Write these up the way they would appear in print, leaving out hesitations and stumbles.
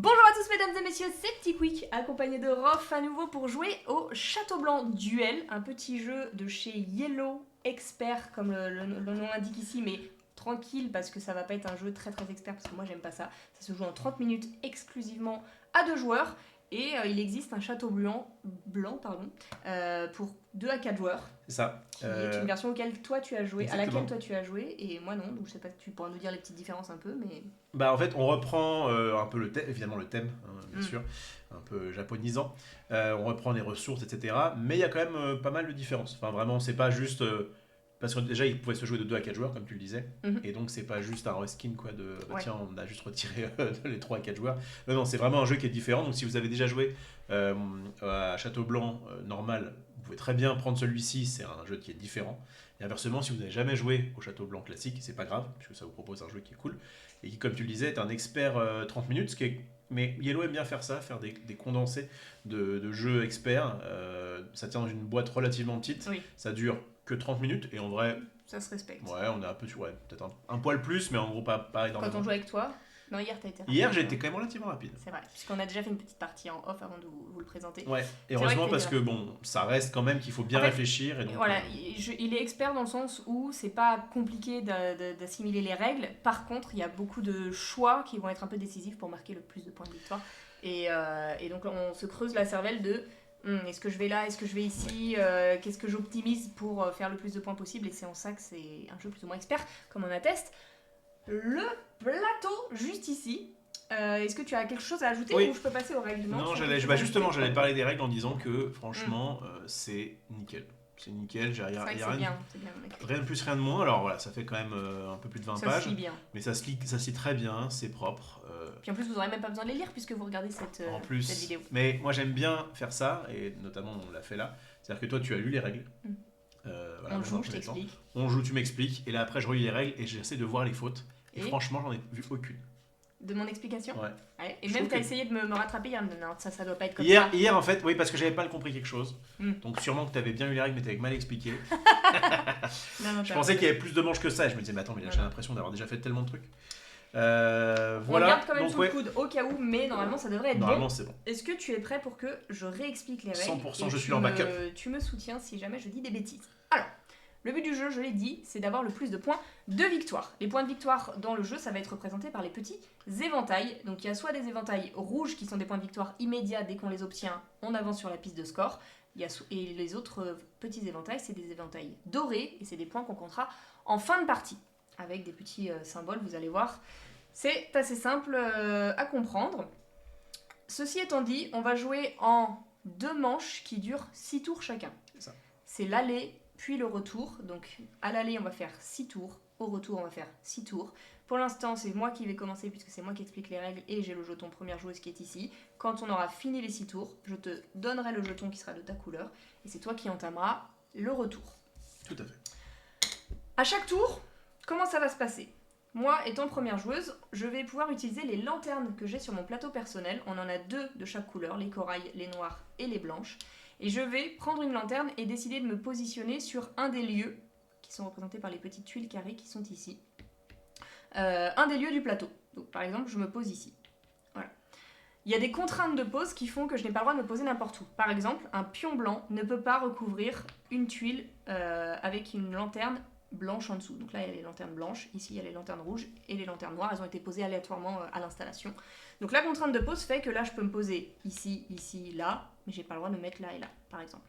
Bonjour à tous mesdames et messieurs, c'est Petit Quick, accompagné de Rof à nouveau pour jouer au Château Blanc Duel, un petit jeu de chez Yellow Expert, comme le nom l'indique ici, mais tranquille parce que ça va pas être un jeu très expert, parce que moi j'aime pas ça. Ça se joue en 30 minutes exclusivement à 2 joueurs, et il existe un Château blanc pour 2 à 4 joueurs. C'est ça. Qui est une version auquel toi tu as joué, Exactement. à laquelle toi tu as joué, et moi non, donc je sais pas, tu pourras nous dire les petites différences un peu, mais... Bah en fait, on reprend un peu évidemment le thème, bien sûr, un peu japonisant. On reprend les ressources, etc. Mais il y a quand même pas mal de différences. Enfin, vraiment, c'est pas juste. Parce que déjà, il pouvait se jouer de 2 à 4 joueurs, comme tu le disais. Et donc, c'est pas juste un reskin, quoi, de tiens, on a juste retiré les 3 à 4 joueurs. Non, c'est vraiment un jeu qui est différent. Donc, si vous avez déjà joué à Château Blanc normal, vous pouvez très bien prendre celui-ci. C'est un jeu qui est différent. Et inversement, si vous n'avez jamais joué au Château Blanc classique, c'est pas grave, puisque ça vous propose un jeu qui est cool. Et qui, comme tu le disais, est un expert 30 minutes, ce qui est... Mais Yellow aime bien faire ça, faire des condensés de jeux experts. Ça tient dans une boîte relativement petite, ça dure que 30 minutes, et en vrai... Ça se respecte. Ouais, on est un peu sur... Ouais, peut-être un poil plus, mais en gros pas énormément. Quand on joue avec toi... Non, hier t'as été rapide. Hier j'ai été quand même relativement rapide. C'est vrai, puisqu'on a déjà fait une petite partie en off avant de vous le présenter. Ouais, et heureusement parce que bon, ça reste quand même qu'il faut bien réfléchir. Et donc, voilà, il est expert dans le sens où c'est pas compliqué d'assimiler les règles. Par contre, il y a beaucoup de choix qui vont être un peu décisifs pour marquer le plus de points de victoire. Et donc on se creuse la cervelle de est-ce que je vais là, est-ce que je vais ici, qu'est-ce que j'optimise pour faire le plus de points possible. Et c'est en ça que c'est un jeu plus ou moins expert, comme on atteste. Le plateau, juste ici. Est-ce que tu as quelque chose à ajouter ou je peux passer aux règles? Non, j'allais parler des règles en disant que franchement, c'est nickel. C'est nickel, il n'y a rien de plus, rien de moins. Alors voilà, ça fait quand même un peu plus de 20 pages. Ça se lit bien. Mais ça se lit très bien, c'est propre. Puis en plus, vous n'aurez même pas besoin de les lire puisque vous regardez cette vidéo. Mais moi j'aime bien faire ça, et notamment on l'a fait là. C'est-à-dire que toi tu as lu les règles. On joue, je t'explique. On joue, tu m'expliques, et là après je relis les règles et j'essaie de voir les fautes. Et franchement, j'en ai vu aucune. De mon explication? Ouais. Et même t'as essayé de me rattraper hier, non, ça doit pas être comme ça. ça. Hier en fait, oui, parce que j'avais pas compris quelque chose. Donc sûrement que t'avais bien lu les règles, mais t'avais mal expliqué. Je pensais qu'il y avait plus de manches que ça, et je me disais, mais attends, mais j'ai l'impression d'avoir déjà fait tellement de trucs. Voilà. On garde quand même sous le coude au cas où, mais normalement ça devrait être normalement, c'est bon. Est-ce que tu es prêt pour que je réexplique les règles? 100%, je suis en backup. Tu me soutiens si jamais je dis des bêtises. Alors, le but du jeu, je l'ai dit, c'est d'avoir le plus de points de victoire. Les points de victoire dans le jeu, ça va être représenté par les petits éventails. Donc il y a soit des éventails rouges qui sont des points de victoire immédiats dès qu'on les obtient, on avance sur la piste de score. Et les autres petits éventails, c'est des éventails dorés, et c'est des points qu'on comptera en fin de partie. Avec des petits symboles, vous allez voir. C'est assez simple à comprendre. Ceci étant dit, on va jouer en 2 manches qui durent 6 tours chacun. C'est l'aller puis le retour. Donc à l'aller, on va faire 6 tours. Au retour, on va faire 6 tours. Pour l'instant, c'est moi qui vais commencer puisque c'est moi qui explique les règles et j'ai le jeton première joueuse qui est ici. Quand on aura fini les 6 tours, je te donnerai le jeton qui sera de ta couleur et c'est toi qui entameras le retour. Tout à fait. À chaque tour, comment ça va se passer? Moi, étant première joueuse, je vais pouvoir utiliser les lanternes que j'ai sur mon plateau personnel. On en a 2 de chaque couleur, les corails, les noires et les blanches. Et je vais prendre une lanterne et décider de me positionner sur un des lieux qui sont représentés par les petites tuiles carrées qui sont ici. Un des lieux du plateau. Donc par exemple, je me pose ici. Voilà. Il y a des contraintes de pose qui font que je n'ai pas le droit de me poser n'importe où. Par exemple, un pion blanc ne peut pas recouvrir une tuile avec une lanterne blanche en dessous. Donc là, il y a les lanternes blanches, ici, il y a les lanternes rouges et les lanternes noires. Elles ont été posées aléatoirement à l'installation. Donc la contrainte de pose fait que là, je peux me poser ici, ici, là, mais j'ai pas le droit de me mettre là et là, par exemple.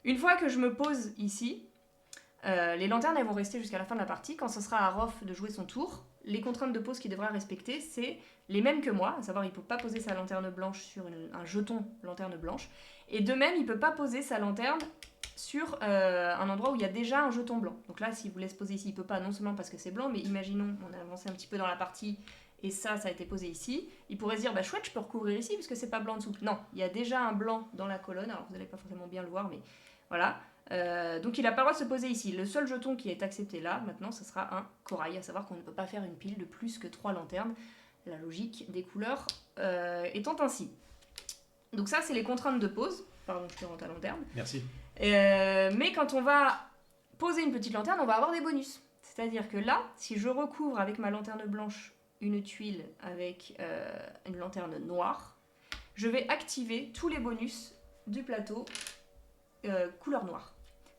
Une fois que je me pose ici, les lanternes, elles vont rester jusqu'à la fin de la partie. Quand ce sera à Rof de jouer son tour, les contraintes de pose qu'il devra respecter, c'est les mêmes que moi, à savoir, il ne peut pas poser sa lanterne blanche sur un jeton lanterne blanche, et de même, il ne peut pas poser sa lanterne sur un endroit où il y a déjà un jeton blanc. Donc là, s'il vous laisse poser ici, il ne peut pas, non seulement parce que c'est blanc, mais imaginons, on a avancé un petit peu dans la partie, et ça a été posé ici, il pourrait se dire, bah chouette, je peux recouvrir ici, puisque c'est pas blanc en dessous. Non, il y a déjà un blanc dans la colonne, alors vous n'allez pas forcément bien le voir, mais voilà. Donc il n'a pas le droit de se poser ici. Le seul jeton qui est accepté là, maintenant, ce sera un corail, à savoir qu'on ne peut pas faire une pile de plus que 3 lanternes, la logique des couleurs étant ainsi. Donc ça, c'est les contraintes de pose. Pardon, je te rends ta lanterne. Merci. Mais quand on va poser une petite lanterne, on va avoir des bonus. C'est-à-dire que là, si je recouvre avec ma lanterne blanche une tuile avec une lanterne noire, je vais activer tous les bonus du plateau couleur noire.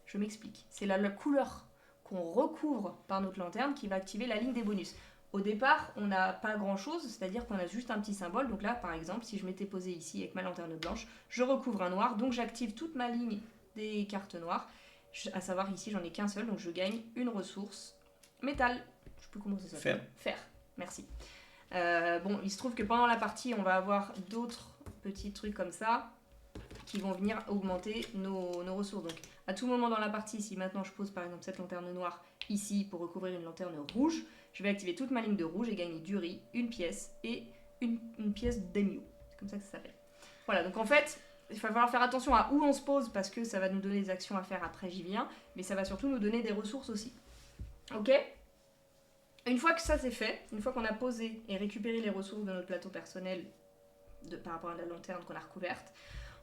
Je m'explique. C'est la couleur qu'on recouvre par notre lanterne qui va activer la ligne des bonus. Au départ, on n'a pas grand-chose, c'est-à-dire qu'on a juste un petit symbole. Donc là, par exemple, si je m'étais posé ici avec ma lanterne blanche, je recouvre un noir, donc j'active toute ma ligne des cartes noires. À savoir, ici, j'en ai qu'un seul, donc je gagne une ressource métal. Je sais plus comment ça s'appelle. Fer. Merci. Bon, il se trouve que pendant la partie, on va avoir d'autres petits trucs comme ça qui vont venir augmenter nos ressources. Donc, à tout moment dans la partie, si maintenant je pose par exemple cette lanterne noire ici pour recouvrir une lanterne rouge, je vais activer toute ma ligne de rouge et gagner du riz, une pièce et une pièce d'émio. C'est comme ça que ça s'appelle. Voilà, donc en fait, il va falloir faire attention à où on se pose parce que ça va nous donner des actions à faire après, j'y viens, mais ça va surtout nous donner des ressources aussi. Ok ? Une fois que ça c'est fait, une fois qu'on a posé et récupéré les ressources de notre plateau personnel par rapport à la lanterne qu'on a recouverte,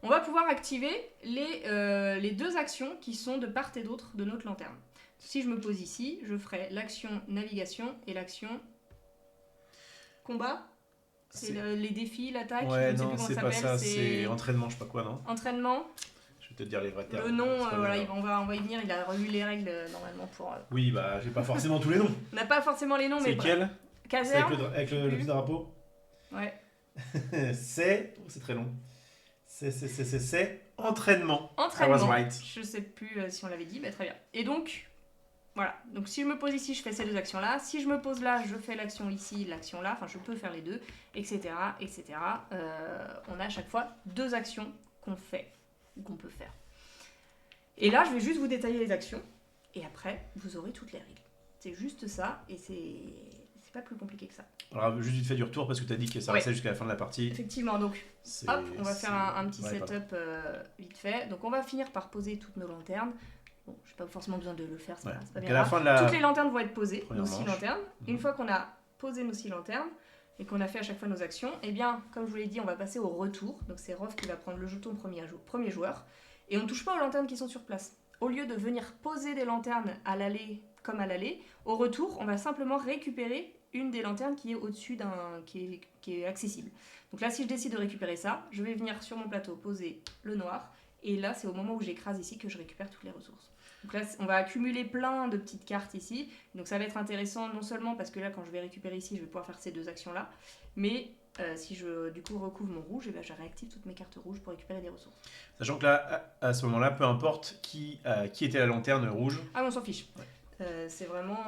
on va pouvoir activer les deux actions qui sont de part et d'autre de notre lanterne. Si je me pose ici, je ferai l'action navigation et l'action combat. C'est les défis, l'attaque. Ouais, je ne sais non, plus comment c'est ça pas s'appelle. ça, c'est entraînement, je sais pas quoi, non ? Entraînement. Je vais te dire les vrais termes. Le nom, voilà, on va y venir. Il a relu les règles normalement pour. Oui, bah, j'ai pas forcément tous les noms. On n'a pas forcément les noms, mais. C'est lequel ? Caserne. Avec le petit drapeau ? Ouais. C'est très long. C'est entraînement. Entraînement. I was right. Je sais plus si on l'avait dit, mais très bien. Et donc, voilà. Donc si je me pose ici, je fais ces deux actions-là. Si je me pose là, je fais l'action ici, l'action là. Enfin, je peux faire les deux, etc., etc. On a à chaque fois deux actions qu'on fait ou qu'on peut faire. Et là, je vais juste vous détailler les actions. Et après, vous aurez toutes les règles. C'est juste ça, et c'est pas plus compliqué que ça. Alors, juste vite fait du retour parce que tu as dit que ça restait jusqu'à la fin de la partie. Effectivement, donc hop, on va faire un petit setup vite fait. Donc on va finir par poser toutes nos lanternes. Bon, j'ai pas forcément besoin de le faire, c'est pas bien grave. Toutes les lanternes vont être posées, nos 6 lanternes. Une fois qu'on a posé nos 6 lanternes et qu'on a fait à chaque fois nos actions, eh bien, comme je vous l'ai dit, on va passer au retour. Donc c'est Rof qui va prendre le jeton premier joueur. Et on ne touche pas aux lanternes qui sont sur place. Au lieu de venir poser des lanternes à l'aller comme à l'aller, au retour, on va simplement récupérer une des lanternes qui est au-dessus qui est accessible. Donc là, si je décide de récupérer ça, je vais venir sur mon plateau poser le noir, et là, c'est au moment où j'écrase ici que je récupère toutes les ressources. Donc là, on va accumuler plein de petites cartes ici, donc ça va être intéressant non seulement parce que là, quand je vais récupérer ici, je vais pouvoir faire ces deux actions-là, mais si je du coup recouvre mon rouge, et ben, je réactive toutes mes cartes rouges pour récupérer des ressources. Sachant que là, à ce moment-là, peu importe qui était la lanterne rouge. Ah, on s'en fiche. Ouais. C'est vraiment...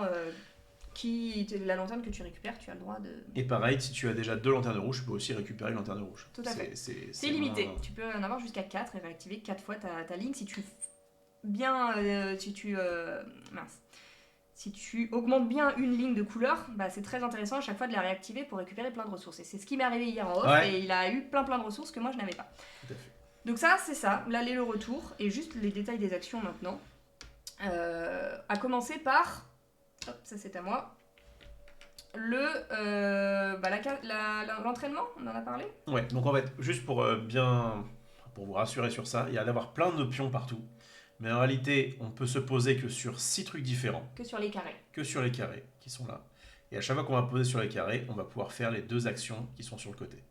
la lanterne que tu récupères, tu as le droit de... Et pareil, si tu as déjà 2 lanternes rouges, tu peux aussi récupérer une lanterne rouge. Tout à fait. C'est limité. Tu peux en avoir jusqu'à 4 et réactiver 4 fois ta ligne. Si tu augmentes bien une ligne de couleur, bah, c'est très intéressant à chaque fois de la réactiver pour récupérer plein de ressources. Et c'est ce qui m'est arrivé hier en off, et il a eu plein de ressources que moi je n'avais pas. Tout à fait. Donc ça, c'est ça, l'aller, le retour, et juste les détails des actions maintenant. À commencer par... Hop, ça c'est à moi. L'entraînement, on en a parlé ? Ouais, donc en fait, juste pour vous rassurer sur ça, il y a d'avoir plein de pions partout. Mais en réalité, on peut se poser que sur 6 trucs différents. Que sur les carrés. Que sur les carrés qui sont là. Et à chaque fois qu'on va poser sur les carrés, on va pouvoir faire les 2 actions qui sont sur le côté.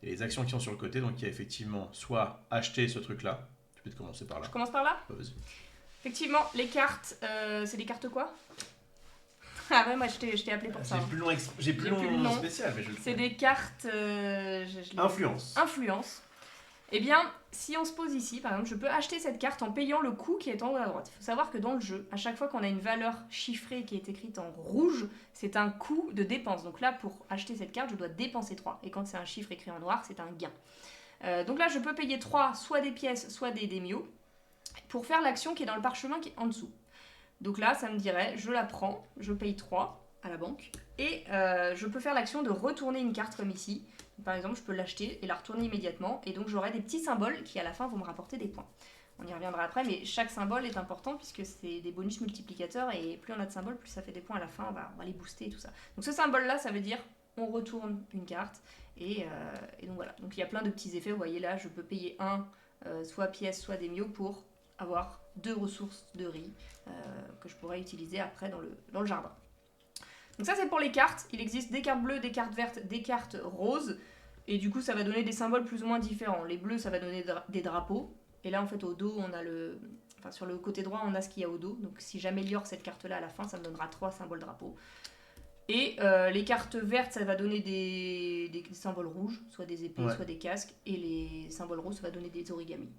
Et les actions qui sont sur le côté, donc il y a effectivement soit acheter ce truc-là. Tu peux commencer par là. Je commence par là ? Vas-y. Effectivement, les cartes, c'est des cartes quoi ? Ah ouais, moi je t'ai appelé pour ça. J'ai plus long spécial, mais je le C'est des cartes... Influence. Eh bien, si on se pose ici, par exemple, je peux acheter cette carte en payant le coût qui est en haut à droite. Il faut savoir que dans le jeu, à chaque fois qu'on a une valeur chiffrée qui est écrite en rouge, c'est un coût de dépense. Donc là, pour acheter cette carte, je dois dépenser 3. Et quand c'est un chiffre écrit en noir, c'est un gain. Donc là, je peux payer 3, soit des pièces, soit des démios, pour faire l'action qui est dans le parchemin qui est en dessous. Donc là, ça me dirait, je la prends, je paye 3 à la banque, et je peux faire l'action de retourner une carte comme ici. Par exemple, je peux l'acheter et la retourner immédiatement, et donc j'aurai des petits symboles qui à la fin vont me rapporter des points. On y reviendra après, mais chaque symbole est important puisque c'est des bonus multiplicateurs, et plus on a de symboles, plus ça fait des points à la fin, on va les booster et tout ça. Donc ce symbole-là, ça veut dire on retourne une carte, et donc voilà. Donc il y a plein de petits effets, vous voyez là, je peux payer soit pièce, soit démio pour avoir 2 ressources de riz que je pourrais utiliser après dans le jardin. Donc ça c'est pour les cartes. Il existe des cartes bleues, des cartes vertes, des cartes roses. Et du coup ça va donner des symboles plus ou moins différents. Les bleus ça va donner des drapeaux. Et là en fait au dos on a le... Enfin sur le côté droit on a ce qu'il y a au dos. Donc si j'améliore cette carte là à la fin ça me donnera 3 symboles drapeaux. Et les cartes vertes ça va donner des symboles rouges. Soit des épées, soit des casques. Et les symboles roses ça va donner des origamis.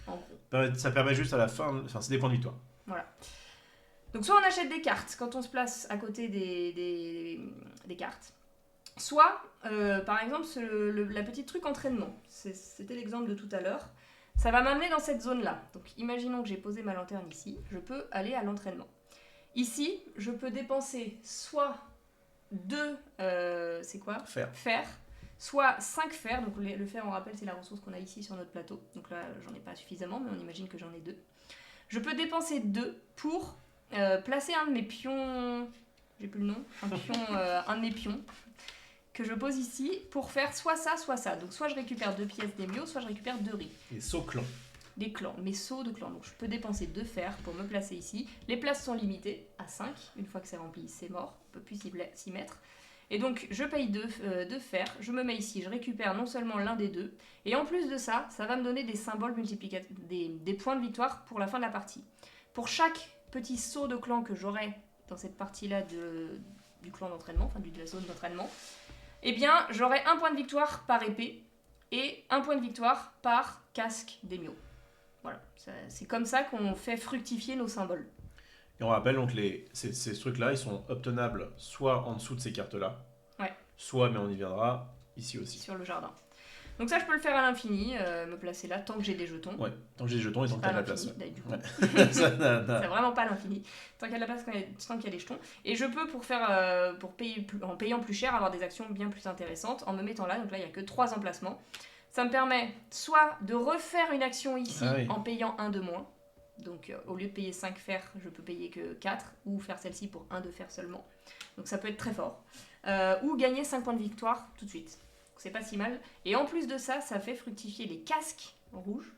En gros. Ça permet juste à la fin... Enfin c'est des points de victoire. Voilà. Donc soit on achète des cartes quand on se place à côté des cartes. Soit, par exemple, la petite truc entraînement. C'était l'exemple de tout à l'heure. Ça va m'amener dans cette zone-là. Donc imaginons que j'ai posé ma lanterne ici. Je peux aller à l'entraînement. Ici, je peux dépenser soit 2 fer, soit 5 fer. Donc le fer, on rappelle, c'est la ressource qu'on a ici sur notre plateau. Donc là, j'en ai pas suffisamment, mais on imagine que j'en ai 2. Je peux dépenser 2 pour placer un de mes pions... J'ai plus le nom. Un de mes pions que je pose ici pour faire soit ça, soit ça. Donc soit je récupère 2 pièces d'émio, soit je récupère 2 riz. Les sauts clans. Des clans, mes sauts de clans. Donc je peux dépenser 2 fer pour me placer ici. Les places sont limitées à 5. Une fois que c'est rempli, c'est mort. On peut plus s'y mettre. Et donc je paye 2 fer, je me mets ici, je récupère non seulement l'un des deux, et en plus de ça, ça va me donner des symboles multiplicateurs, des points de victoire pour la fin de la partie. Pour chaque petit saut de clan que j'aurai dans cette partie-là du clan d'entraînement, enfin de la zone d'entraînement, eh bien j'aurai un point de victoire par épée et un point de victoire par casque d'émio. Voilà, c'est comme ça qu'on fait fructifier nos symboles. Et on rappelle donc ces trucs-là, ils sont obtenables soit en dessous de ces cartes-là, soit, mais on y viendra, ici aussi. Sur le jardin. Donc ça, je peux le faire à l'infini, me placer là, tant que j'ai des jetons. Ouais, tant que j'ai des jetons et tant qu'il y a de la place. Du coup. C'est vraiment pas l'infini. Tant qu'il y a de la place, tant qu'il y a des jetons. Et je peux, en payant plus cher, avoir des actions bien plus intéressantes en me mettant là. Donc là, il n'y a que 3 emplacements. Ça me permet soit de refaire une action ici en payant 1 de moins. Donc au lieu de payer 5 fers, je peux payer que 4, ou faire celle-ci pour 1 de fer seulement. Donc ça peut être très fort. Ou gagner 5 points de victoire tout de suite. C'est pas si mal. Et en plus de ça, ça fait fructifier les casques en rouge.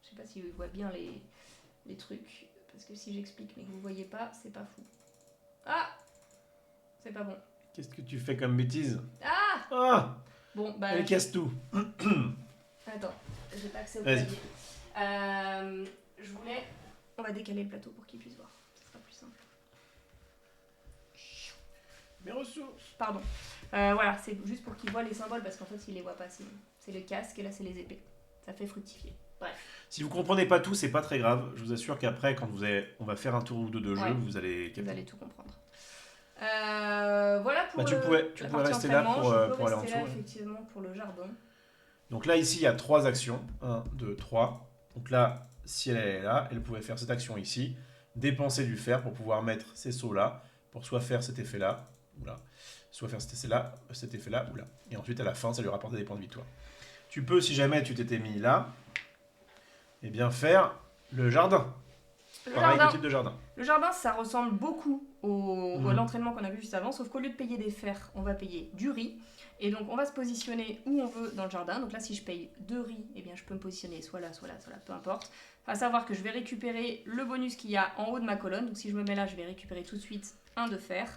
Je sais pas si vous voyez bien les trucs. Parce que si j'explique mais que vous voyez pas, c'est pas fou. Ah, c'est pas bon. Qu'est-ce que tu fais comme bêtise? Ah bon, bah... Elle casse tout. Attends, j'ai pas accès au clavier. On va décaler le plateau pour qu'il puisse voir. Ce sera plus simple. Mes ressources. Pardon. Voilà, c'est juste pour qu'il voit les symboles parce qu'en fait, il les voit pas sinon. C'est le casque et là, c'est les épées. Ça fait fructifier. Bref. Si vous comprenez pas tout, c'est pas très grave. Je vous assure qu'après, quand on va faire un tour ou deux de jeu, vous allez tout comprendre. Voilà pour tu pourrais rester là pour aller en dessous. Effectivement, pour le jardin. Donc là, ici, il y a 3 actions. 1, 2, 3. Donc là, si elle est là, elle pouvait faire cette action ici. Dépenser du fer pour pouvoir mettre ces sauts là. Pour soit faire cet effet là, ou là. Soit faire cet effet là, ou là. Et ensuite, à la fin, ça lui rapporte des points de victoire. Tu peux, si jamais tu t'étais mis là, eh bien faire le jardin. Le type de jardin. Le jardin, ça ressemble beaucoup à l'entraînement qu'on a vu juste avant, sauf qu'au lieu de payer des fers, on va payer du riz. Et donc, on va se positionner où on veut dans le jardin. Donc là, si je paye 2 riz, eh bien, je peux me positionner soit là, peu importe. À savoir que je vais récupérer le bonus qu'il y a en haut de ma colonne. Donc si je me mets là, je vais récupérer tout de suite 1 de fer.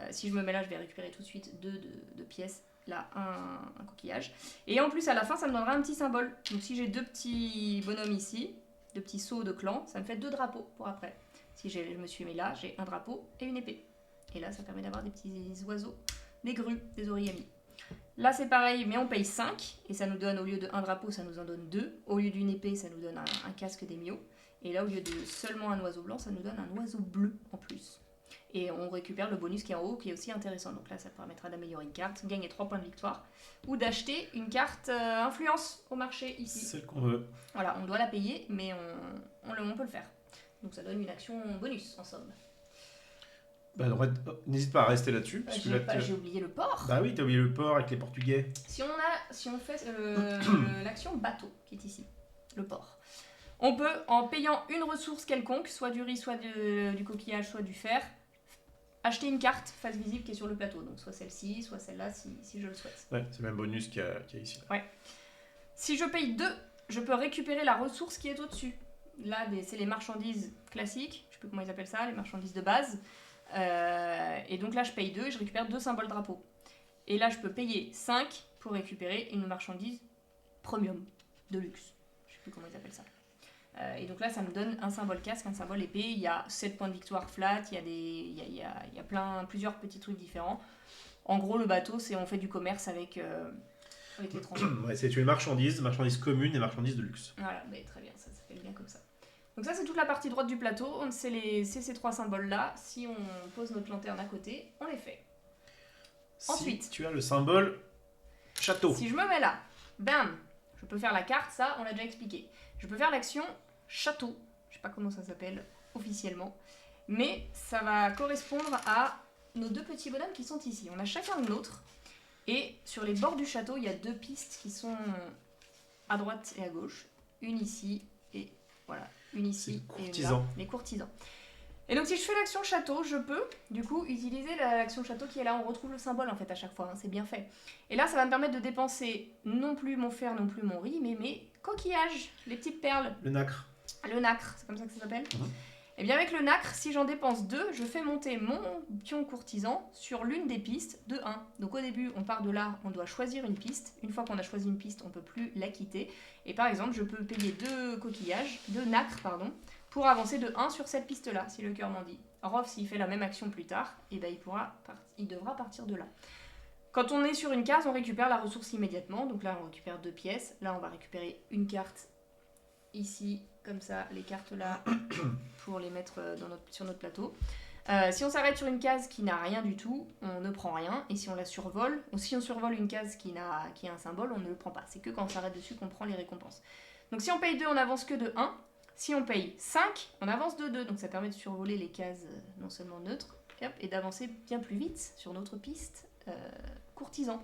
Si je me mets là, je vais récupérer tout de suite 2 de pièces. Là, un coquillage. Et en plus, à la fin, ça me donnera un petit symbole. Donc si j'ai 2 petits bonhommes ici, 2 petits sauts de clan, ça me fait 2 drapeaux pour après. Si je me suis mis là, j'ai un drapeau et une épée. Et là, ça permet d'avoir des petits oiseaux, des grues, des origamis. Là, c'est pareil, mais on paye 5. Et ça nous donne, au lieu de 1 drapeau, ça nous en donne 2. Au lieu d'une épée, ça nous donne un casque d'émio. Et là, au lieu de seulement un oiseau blanc, ça nous donne un oiseau bleu en plus. Et on récupère le bonus qui est en haut, qui est aussi intéressant. Donc là, ça permettra d'améliorer une carte, gagner 3 points de victoire, ou d'acheter une carte influence au marché ici. Celle qu'on veut. Voilà, on doit la payer, mais on peut le faire. Donc ça donne une action bonus, en somme. Bah, n'hésite pas à rester là-dessus. J'ai oublié le port. Bah oui, t'as oublié le port avec les Portugais. Si on fait l'action bateau, qui est ici, le port. On peut, en payant une ressource quelconque, soit du riz, soit du coquillage, soit du fer, acheter une carte face visible qui est sur le plateau. Donc soit celle-ci, soit celle-là, si je le souhaite. Ouais, c'est le même bonus qu'il y a ici. Ouais. Si je paye 2, je peux récupérer la ressource qui est au-dessus. Là, c'est les marchandises classiques. Je sais plus comment ils appellent ça, les marchandises de base. Et donc là, je paye 2 et je récupère 2 symboles drapeau. Et là, je peux payer 5 pour récupérer une marchandise premium, de luxe. Je sais plus comment ils appellent ça. Et donc là, ça me donne un symbole casque, un symbole épée. Il y a 7 points de victoire flat, il y a plusieurs petits trucs différents. En gros, le bateau, c'est on fait du commerce avec l'étranger. Ouais, c'est une marchandise commune et marchandise de luxe. Voilà, bah, très bien, ça fait bien comme ça. Donc ça, c'est toute la partie droite du plateau. C'est ces 3 symboles-là. Si on pose notre lanterne à côté, on les fait. Ensuite, si tu as le symbole château. Si je me mets là, bam, je peux faire la carte, ça, on l'a déjà expliqué. Je peux faire l'action château. Je sais pas comment ça s'appelle officiellement. Mais ça va correspondre à nos 2 petits bonhommes qui sont ici. On a chacun le nôtre. Et sur les bords du château, il y a 2 pistes qui sont à droite et à gauche. Une ici et voilà. Une ici et une là. Les courtisans. Et donc si je fais l'action château, je peux du coup utiliser l'action château qui est là. On retrouve le symbole en fait à chaque fois, hein, c'est bien fait. Et là ça va me permettre de dépenser non plus mon fer, non plus mon riz, mais mes coquillages, les petites perles. Le nacre. Le nacre, c'est comme ça que ça s'appelle. Et bien avec le nacre, si j'en dépense 2, je fais monter mon pion courtisan sur l'une des pistes de 1. Donc au début, on part de là, on doit choisir une piste. Une fois qu'on a choisi une piste, on ne peut plus la quitter. Et par exemple, je peux payer 2 nacres, pour avancer de 1 sur cette piste-là, si le cœur m'en dit. Rof, s'il fait la même action plus tard, et ben il devra partir de là. Quand on est sur une case, on récupère la ressource immédiatement. Donc là, on récupère 2 pièces. Là, on va récupérer une carte ici, comme ça, les cartes là, pour les mettre sur notre plateau. Si on s'arrête sur une case qui n'a rien du tout, on ne prend rien. Et si on la survole, ou si on survole une case qui a un symbole, on ne le prend pas. C'est que quand on s'arrête dessus qu'on prend les récompenses. Donc si on paye 2, on n'avance que de 1. Si on paye 5, on avance de 2. Donc ça permet de survoler les cases non seulement neutres, et d'avancer bien plus vite sur notre piste courtisan.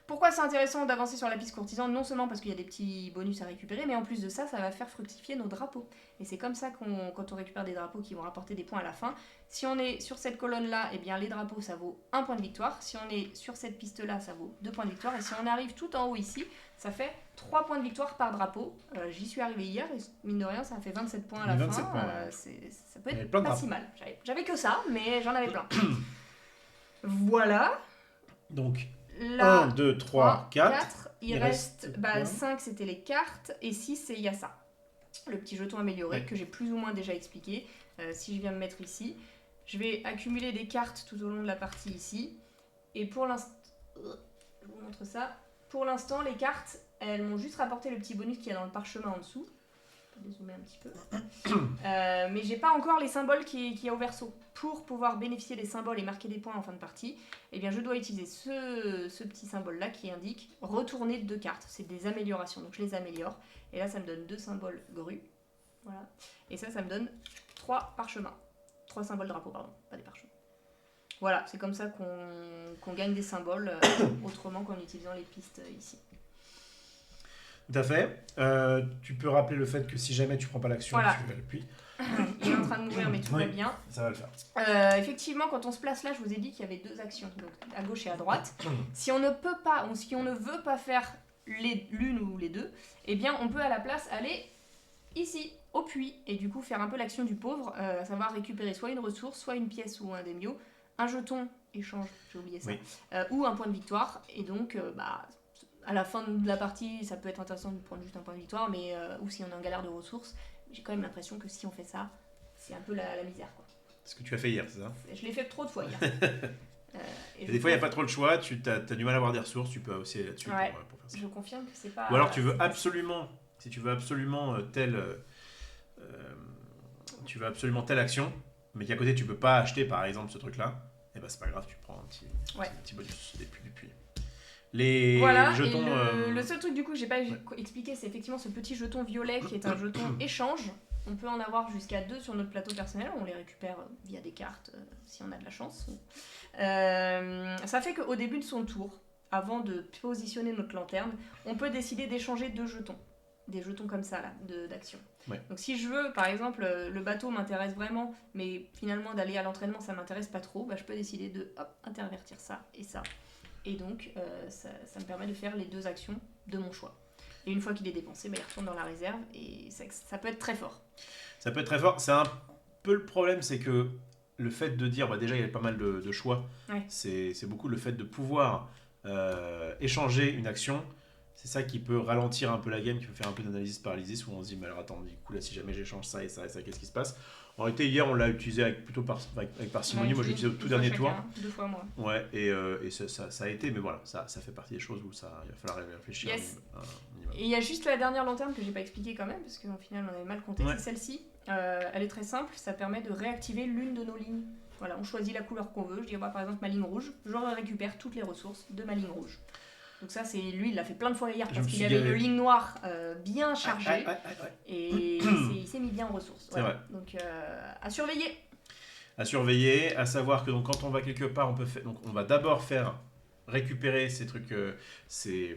Pourquoi c'est intéressant d'avancer sur la piste courtisan? Non seulement parce qu'il y a des petits bonus à récupérer, mais en plus de ça, ça va faire fructifier nos drapeaux. Et c'est comme ça quand on récupère des drapeaux qui vont rapporter des points à la fin. Si on est sur cette colonne-là, eh bien les drapeaux, ça vaut 1 point de victoire. Si on est sur cette piste-là, ça vaut 2 points de victoire. Et si on arrive tout en haut ici, ça fait 3 points de victoire par drapeau. J'y suis arrivée hier et mine de rien, ça a fait 27 points à la fin. Points, ça peut être pas si mal. J'avais que ça, mais j'en avais plein. Voilà. Donc, là, 1, 2, 3, 4. Il reste 5, c'était les cartes. Et 6, c'est il y a ça. Le petit jeton amélioré que j'ai plus ou moins déjà expliqué. Si je viens me mettre ici, je vais accumuler des cartes tout au long de la partie ici. Et pour l'instant, je vous montre ça. Pour l'instant, les cartes, elles m'ont juste rapporté le petit bonus qu'il y a dans le parchemin en dessous. Je vais dézoomer un petit peu. Mais j'ai pas encore les symboles qu'il y a au verso. Pour pouvoir bénéficier des symboles et marquer des points en fin de partie, eh bien je dois utiliser ce petit symbole-là qui indique retourner 2 cartes. C'est des améliorations, donc je les améliore. Et là, ça me donne 2 symboles grue. Voilà. Et ça me donne 3 parchemins. 3 symboles drapeau, pardon, pas des parchemins. Voilà, c'est comme ça qu'on gagne des symboles autrement qu'en utilisant les pistes ici. Tout à fait. Tu peux rappeler le fait que si jamais tu prends pas l'action, voilà. tu appuies. Il est en train de mourir, mais tout va bien. Ça va le faire. Effectivement, quand on se place là, je vous ai dit qu'il y avait 2 actions, donc à gauche et à droite. Si on ne peut pas, ou si on ne veut pas faire l'une ou les 2, eh bien on peut à la place aller ici, au puits, et du coup faire un peu l'action du pauvre, à savoir récupérer soit une ressource, soit une pièce ou un démio, un jeton, échange, j'ai oublié ça, ou un point de victoire, et donc à la fin de la partie, ça peut être intéressant de prendre juste un point de victoire, mais ou si on est en galère de ressources, j'ai quand même l'impression que si on fait ça, c'est un peu la misère, quoi. Ce que tu as fait hier, c'est ça? Je l'ai fait trop de fois hier. Et des fois, il n'y a pas trop le choix, tu as du mal à avoir des ressources, tu peux aussi aller là-dessus pour faire ça. Je confirme que c'est pas... Ou alors tu veux absolument, si tu veux absolument telle action, mais qu'à côté tu peux pas acheter par exemple ce truc-là, et ben c'est pas grave, tu prends un petit bonus des puits. Les jetons... Le seul truc du coup que j'ai pas expliqué, c'est effectivement ce petit jeton violet qui est un jeton échange. On peut en avoir jusqu'à 2 sur notre plateau personnel, on les récupère via des cartes si on a de la chance. Ça fait qu'au début de son tour, avant de positionner notre lanterne, on peut décider d'échanger 2 jetons. Des jetons comme ça là, d'action. Donc si je veux, par exemple, le bateau m'intéresse vraiment, mais finalement d'aller à l'entraînement ça m'intéresse pas trop, je peux décider de intervertir ça et ça. Et donc ça me permet de faire les 2 actions de mon choix. Et une fois qu'il est dépensé, il retourne dans la réserve et ça peut être très fort. Ça peut être très fort. C'est un peu le problème, c'est que le fait de dire, bah, déjà il y a pas mal de choix, Ouais. c'est beaucoup le fait de pouvoir échanger une action. C'est ça qui peut ralentir un peu la game, qui peut faire un peu d'analyse paralysis où on se dit, mais alors attends, du coup là si jamais j'échange ça et ça et ça, qu'est-ce qui se passe? En réalité, hier on l'a utilisé plutôt avec parcimonie. Moi j'ai utilisé au tout dernier tour. 2 fois moi. Ouais, et ça a été, mais voilà, ça fait partie des choses où il va falloir réfléchir Yes. un minimum. Et il y a juste la dernière lanterne que j'ai pas expliqué quand même, parce qu'au final on avait mal compté, Ouais. c'est celle-ci. Elle est très simple, ça permet de réactiver l'une de nos lignes. Voilà, on choisit la couleur qu'on veut. Je dis, bah, par exemple, ma ligne rouge, je récupère toutes les ressources de ma ligne rouge. Donc ça, c'est lui, il l'a fait plein de fois hier parce qu'il avait une ligne noire bien chargée et il s'est mis bien en ressources. C'est vrai. Donc à surveiller. À surveiller, à savoir que donc, quand on va quelque part, donc, on va d'abord faire récupérer ces trucs, ces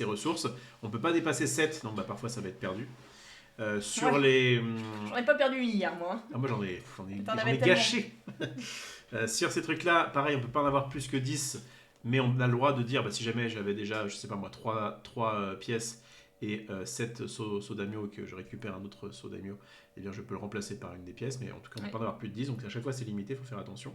ressources. On peut pas dépasser 7, donc bah, parfois ça va être perdu. Sur les... J'en ai pas perdu hier, moi. Ah, moi j'en ai gâché. Sur ces trucs-là, pareil, on peut pas en avoir plus que 10, mais on a le droit de dire, bah, si jamais j'avais déjà, je sais pas moi, 3 pièces et 7 sauts d'amio et que je récupère un autre saut d'amio, eh bien je peux le remplacer par une des pièces, mais en tout cas on ne peut pas en avoir plus de 10, donc à chaque fois c'est limité, il faut faire attention.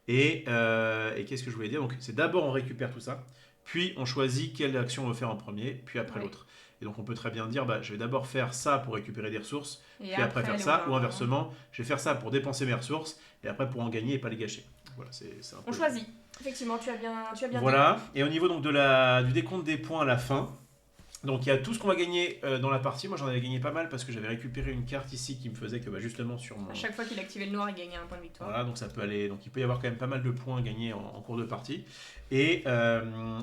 Et qu'est-ce que je voulais dire? Donc c'est d'abord on récupère tout ça, puis on choisit quelle action on veut faire en premier, puis après l'autre. Et donc on peut très bien dire, bah, je vais d'abord faire ça pour récupérer des ressources, puis après faire ça, ou inversement, je vais faire ça pour dépenser mes ressources, et après pour en gagner et pas les gâcher. Voilà, c'est un peu... On choisit. Effectivement, tu as bien voilà, dit. Et au niveau donc, du décompte des points à la fin, donc il y a tout ce qu'on va gagner dans la partie. Moi j'en avais gagné pas mal parce que j'avais récupéré une carte ici qui me faisait que bah, justement sur mon... À chaque fois qu'il activait le noir, il gagnait un point de victoire. Voilà, donc ça peut aller. Donc il peut y avoir quand même pas mal de points gagnés en cours de partie. Et à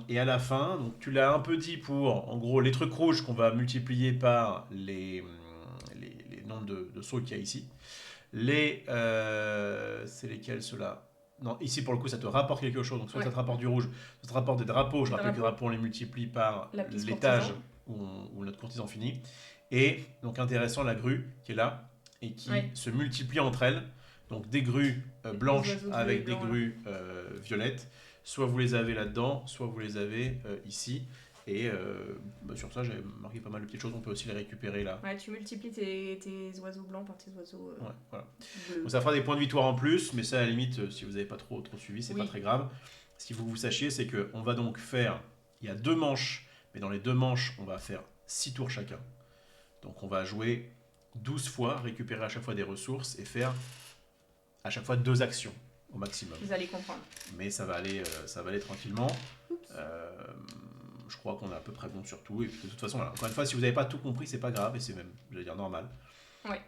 la fin, donc tu l'as un peu dit pour en gros les trucs rouges qu'on va multiplier par les nombres de sauts qu'il y a ici. C'est lesquels ceux-là? Non, ici pour le coup ça te rapporte quelque chose, donc soit ça te rapporte du rouge, soit ça te rapporte des drapeaux. Je rappelle que les drapeaux on les multiplie par l'étage où notre courtisan finit. Et donc intéressant, la grue qui est là et qui se multiplie entre elles. Donc des grues blanches avec des grues violettes. Soit vous les avez là-dedans, soit vous les avez ici. Et sur ça, j'avais marqué pas mal de petites choses. On peut aussi les récupérer là. Ouais, tu multiplies tes oiseaux blancs par tes oiseaux voilà. Donc ça fera des points de victoire en plus, mais ça à la limite, si vous n'avez pas trop suivi, c'est pas très grave. Ce qu'il faut que vous sachiez, c'est qu'on va donc faire... Il y a 2 manches, mais dans les 2 manches, on va faire 6 tours chacun. Donc on va jouer 12 fois, récupérer à chaque fois des ressources et faire à chaque fois 2 actions au maximum. Vous allez comprendre. Mais ça va aller tranquillement. Je crois qu'on est à peu près bon sur tout. Et puis de toute façon, là, encore une fois, si vous n'avez pas tout compris, c'est pas grave et c'est même, j'allais dire, normal. Ouais.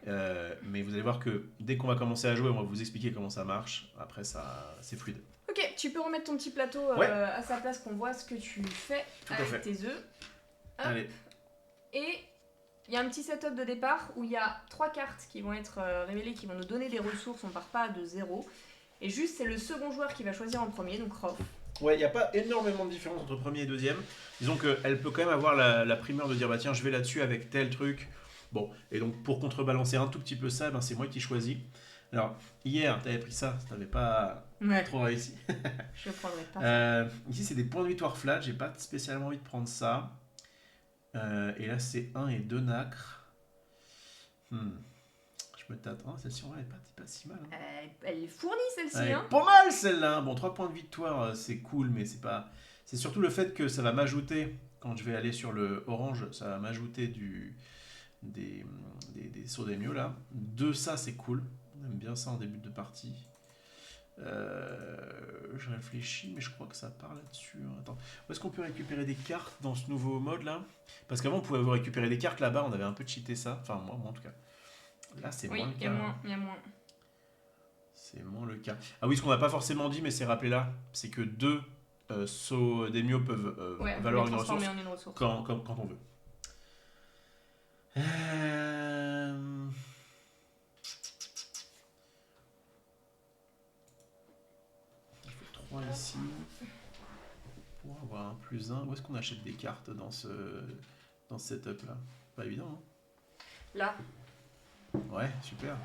Mais vous allez voir que dès qu'on va commencer à jouer, on va vous expliquer comment ça marche. Après, c'est fluide. Ok, tu peux remettre ton petit plateau à sa place, qu'on voit ce que tu fais avec tes œufs. Allez. Et il y a un petit setup de départ où il y a 3 cartes qui vont être révélées, qui vont nous donner des ressources. On part pas de 0. Et juste, c'est le second joueur qui va choisir en premier, donc Rof. Ouais, il n'y a pas énormément de différence entre premier et deuxième. Disons qu'elle peut quand même avoir la primeur de dire bah tiens, je vais là-dessus avec tel truc. Bon, et donc pour contrebalancer un tout petit peu ça, ben, c'est moi qui choisis. Alors, hier, tu avais pris ça n'avais pas trop réussi. Je ne prendrais pas. Ici, c'est des points de victoire flat. J'ai pas spécialement envie de prendre ça. Et là, c'est 1 et 2 nacres. Je me tâte. Celle-ci, elle est pas si mal. Hein. Elle est fournie, celle-ci. Elle est pas mal, celle-là. Bon, 3 points de victoire, c'est cool, mais c'est pas... C'est surtout le fait que ça va m'ajouter, quand je vais aller sur le orange, ça va m'ajouter des sauts d'Emio, là. De ça, c'est cool. On aime bien ça en début de partie. Je réfléchis, mais je crois que ça part là-dessus. Attends, où est-ce qu'on peut récupérer des cartes dans ce nouveau mode, là? Parce qu'avant, on pouvait récupérer des cartes là-bas, on avait un peu cheaté ça. Enfin, moi en tout cas. Là, c'est moins le cas. Il y a moins. C'est moins le cas. Ah oui, ce qu'on n'a pas forcément dit, mais c'est rappelé là, c'est que 2 sauts d'Emio peuvent valoir une ressource, quand on veut. Il faut 3 ici pour avoir un +1. Où est-ce qu'on achète des cartes dans ce setup là? Pas évident, hein? Là. Ouais, super.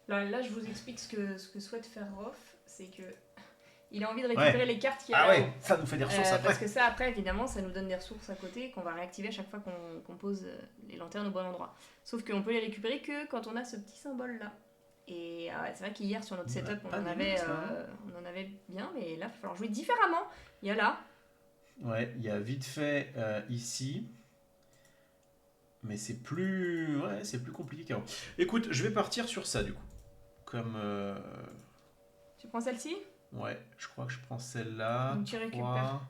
Là, je vous explique ce que souhaite faire Rof, c'est que il a envie de récupérer les cartes qu'il y a là-haut. Ça nous fait des ressources après. Parce que ça, après, évidemment, ça nous donne des ressources à côté qu'on va réactiver à chaque fois qu'on pose les lanternes au bon endroit. Sauf qu'on peut les récupérer que quand on a ce petit symbole-là. Et c'est vrai qu'hier sur notre On a setup, pas des mix, hein. on en avait bien, mais là, il va falloir jouer différemment. Il y a là. Ouais, il y a vite fait ici. Mais c'est plus... Ouais, c'est plus compliqué qu'avant. Écoute, je vais partir sur ça, du coup. Comme... Tu prends celle-ci? Ouais, je crois que je prends celle-là. Donc tu 3, récupères.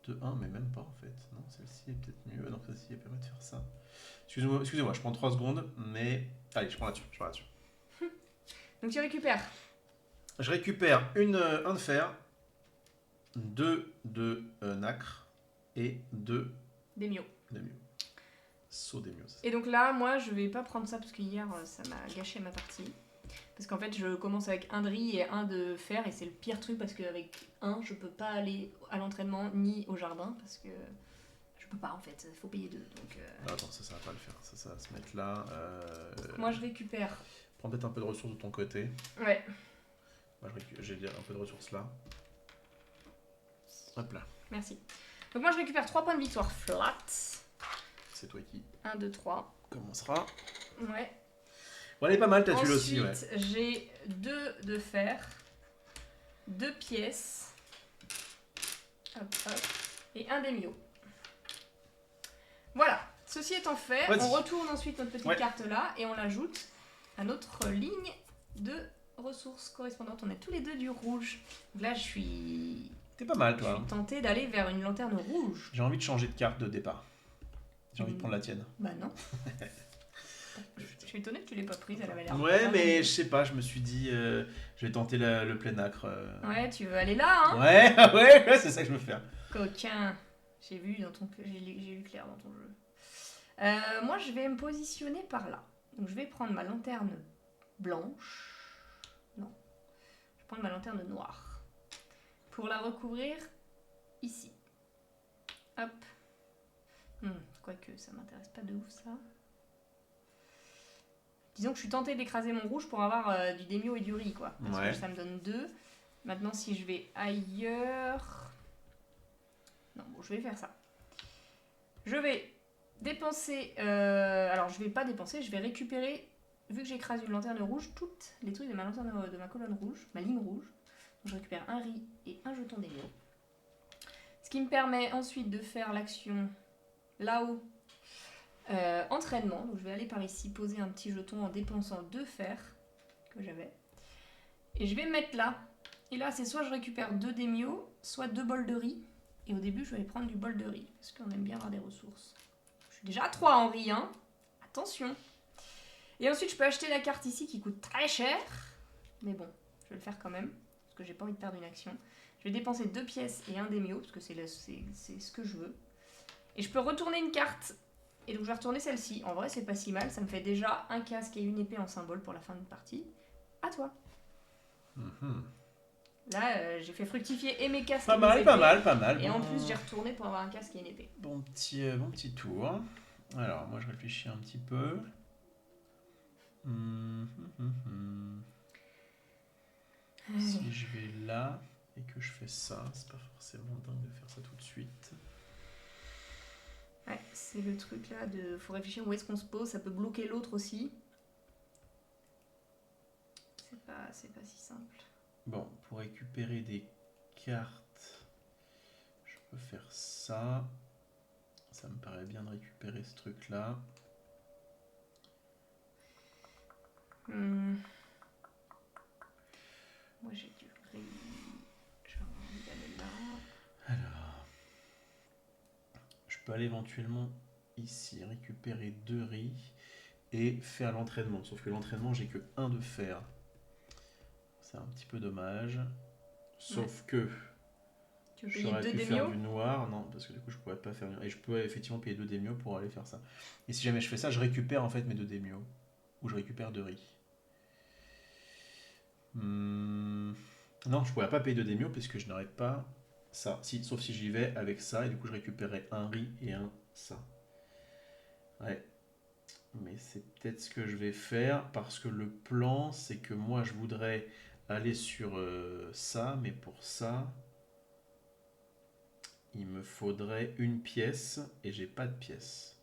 2, 1, mais même pas, en fait. Non, celle-ci est peut-être mieux. Non, celle-ci, elle permet de faire ça. Excusez-moi, je prends 3 secondes, mais... Allez, je prends là-dessus, je prends là-dessus. Donc tu récupères. Je récupère un de fer, 2 de nacre et 2 Des miots. de mieux. Saut des mieux. Et donc là, moi, je vais pas prendre ça parce que hier, ça m'a gâché ma partie. Parce qu'en fait, je commence avec un de riz et un de fer, et c'est le pire truc parce qu'avec un, je peux pas aller à l'entraînement ni au jardin parce que je peux pas en fait, il faut payer deux. Donc, Attends, ça va pas le faire. Ça va se mettre là. moi, je récupère. Prends peut-être un peu de ressources de ton côté. Ouais, Moi, j'ai un peu de ressources là. Hop là. merci. Donc moi, je récupère 3 points de victoire flat. C'est toi qui 1, 2, 3. commencera. Ouais. Bon, elle est pas mal ta tuile Ensuite, aussi, ouais. j'ai 2 de fer, 2 pièces, hop, hop, et un démio. Voilà, ceci étant fait, Vas-y. on retourne ensuite notre petite Ouais. carte là et on l'ajoute à notre ligne de ressources correspondantes. On a tous les deux du rouge. Donc là, je suis T'es pas mal, toi. tentée d'aller vers une lanterne rouge. J'ai envie de changer de carte de départ. J'ai envie de prendre la tienne. Bah non. Je suis étonnée que tu l'aies pas prise, elle avait l'air. Ouais, mais je sais pas, je me suis dit, je vais tenter le plein acre. Ouais, tu veux aller là, hein? Ouais, ouais, c'est ça que je veux faire. Coquin. J'ai vu vu clair dans ton jeu. Moi, je vais me positionner par là. Donc, je vais prendre ma lanterne blanche. Non. Je vais prendre ma lanterne noire. Pour la recouvrir ici. Hop. Quoique, ça m'intéresse pas de ouf, ça. Disons que je suis tentée d'écraser mon rouge pour avoir du démio et du riz, quoi. Parce Ouais. que ça me donne 2. Maintenant, si je vais ailleurs... Non, bon, je vais faire ça. Je vais dépenser... alors, je vais pas dépenser, je vais récupérer, vu que j'écrase une lanterne rouge, toutes les trucs de ma lanterne, de ma colonne rouge, ma ligne rouge. Donc, je récupère un riz et un jeton démio. Ce qui me permet ensuite de faire l'action là-haut. Entraînement, donc je vais aller par ici poser un petit jeton en dépensant 2 fers que j'avais. Et je vais me mettre là. Et là, c'est soit je récupère 2 démio, soit 2 bols de riz. Et au début, je vais aller prendre du bol de riz, parce qu'on aime bien avoir des ressources. Je suis déjà à 3 en riz, hein. Attention. Et ensuite, je peux acheter la carte ici qui coûte très cher. Mais bon, je vais le faire quand même, parce que j'ai pas envie de perdre une action. Je vais dépenser 2 pièces et un démio, parce que c'est ce que je veux. Et je peux retourner une carte. Et donc je vais retourner celle-ci. En vrai, c'est pas si mal. Ça me fait déjà un casque et une épée en symbole pour la fin de partie. À toi. Là, j'ai fait fructifier et mes casques Pas et mal, mes épées. pas mal. Et en Bon. plus, j'ai retourné pour avoir un casque et une épée. Bon petit tour. Alors, moi je réfléchis un petit peu. Si je vais là et que je fais ça, c'est pas forcément dingue de faire ça tout de suite. Ouais, c'est le truc là de. Faut réfléchir où est-ce qu'on se pose. Ça peut bloquer l'autre aussi. C'est pas si simple. Bon, pour récupérer des cartes, je peux faire ça. Ça me paraît bien de récupérer ce truc-là. Moi j'ai du riz. J'ai envie d'aller là. Alors, je peux aller éventuellement ici récupérer 2 riz et faire l'entraînement. Sauf que l'entraînement, j'ai que 1 de fer. C'est un petit peu dommage. Sauf que Tu veux payer j'aurais 2 pu faire démio? du noir. Non, parce que du coup, je pourrais pas faire du noir. Et je peux effectivement payer 2 démios pour aller faire ça. Et si jamais je fais ça, je récupère en fait mes 2 démios. Ou je récupère 2 riz. Non, je pourrais pas payer 2 démios parce que je n'aurais pas ça. Sauf si j'y vais avec ça. Et du coup, je récupérerai un riz et un ça. Ouais. Mais c'est peut-être ce que je vais faire parce que le plan, c'est que moi, je voudrais aller sur ça. Mais pour ça, il me faudrait une pièce et j'ai pas de pièce.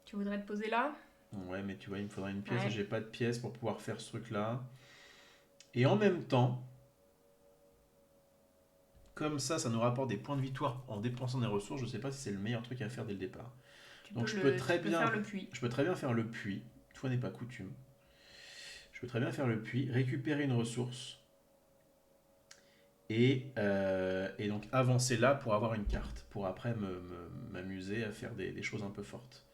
Tu voudrais te poser là? Ouais, mais tu vois, il me faudrait une pièce Ouais. et j'ai pas de pièce pour pouvoir faire ce truc-là. Et en même temps, comme ça nous rapporte des points de victoire en dépensant des ressources. Je sais pas si c'est le meilleur truc à faire dès le départ. Donc Tu peux faire le puits. je peux très bien faire le puits. Une fois n'est pas coutume. Je peux très bien faire le puits, récupérer une ressource et donc avancer là pour avoir une carte, pour après m'amuser à faire des choses un peu fortes.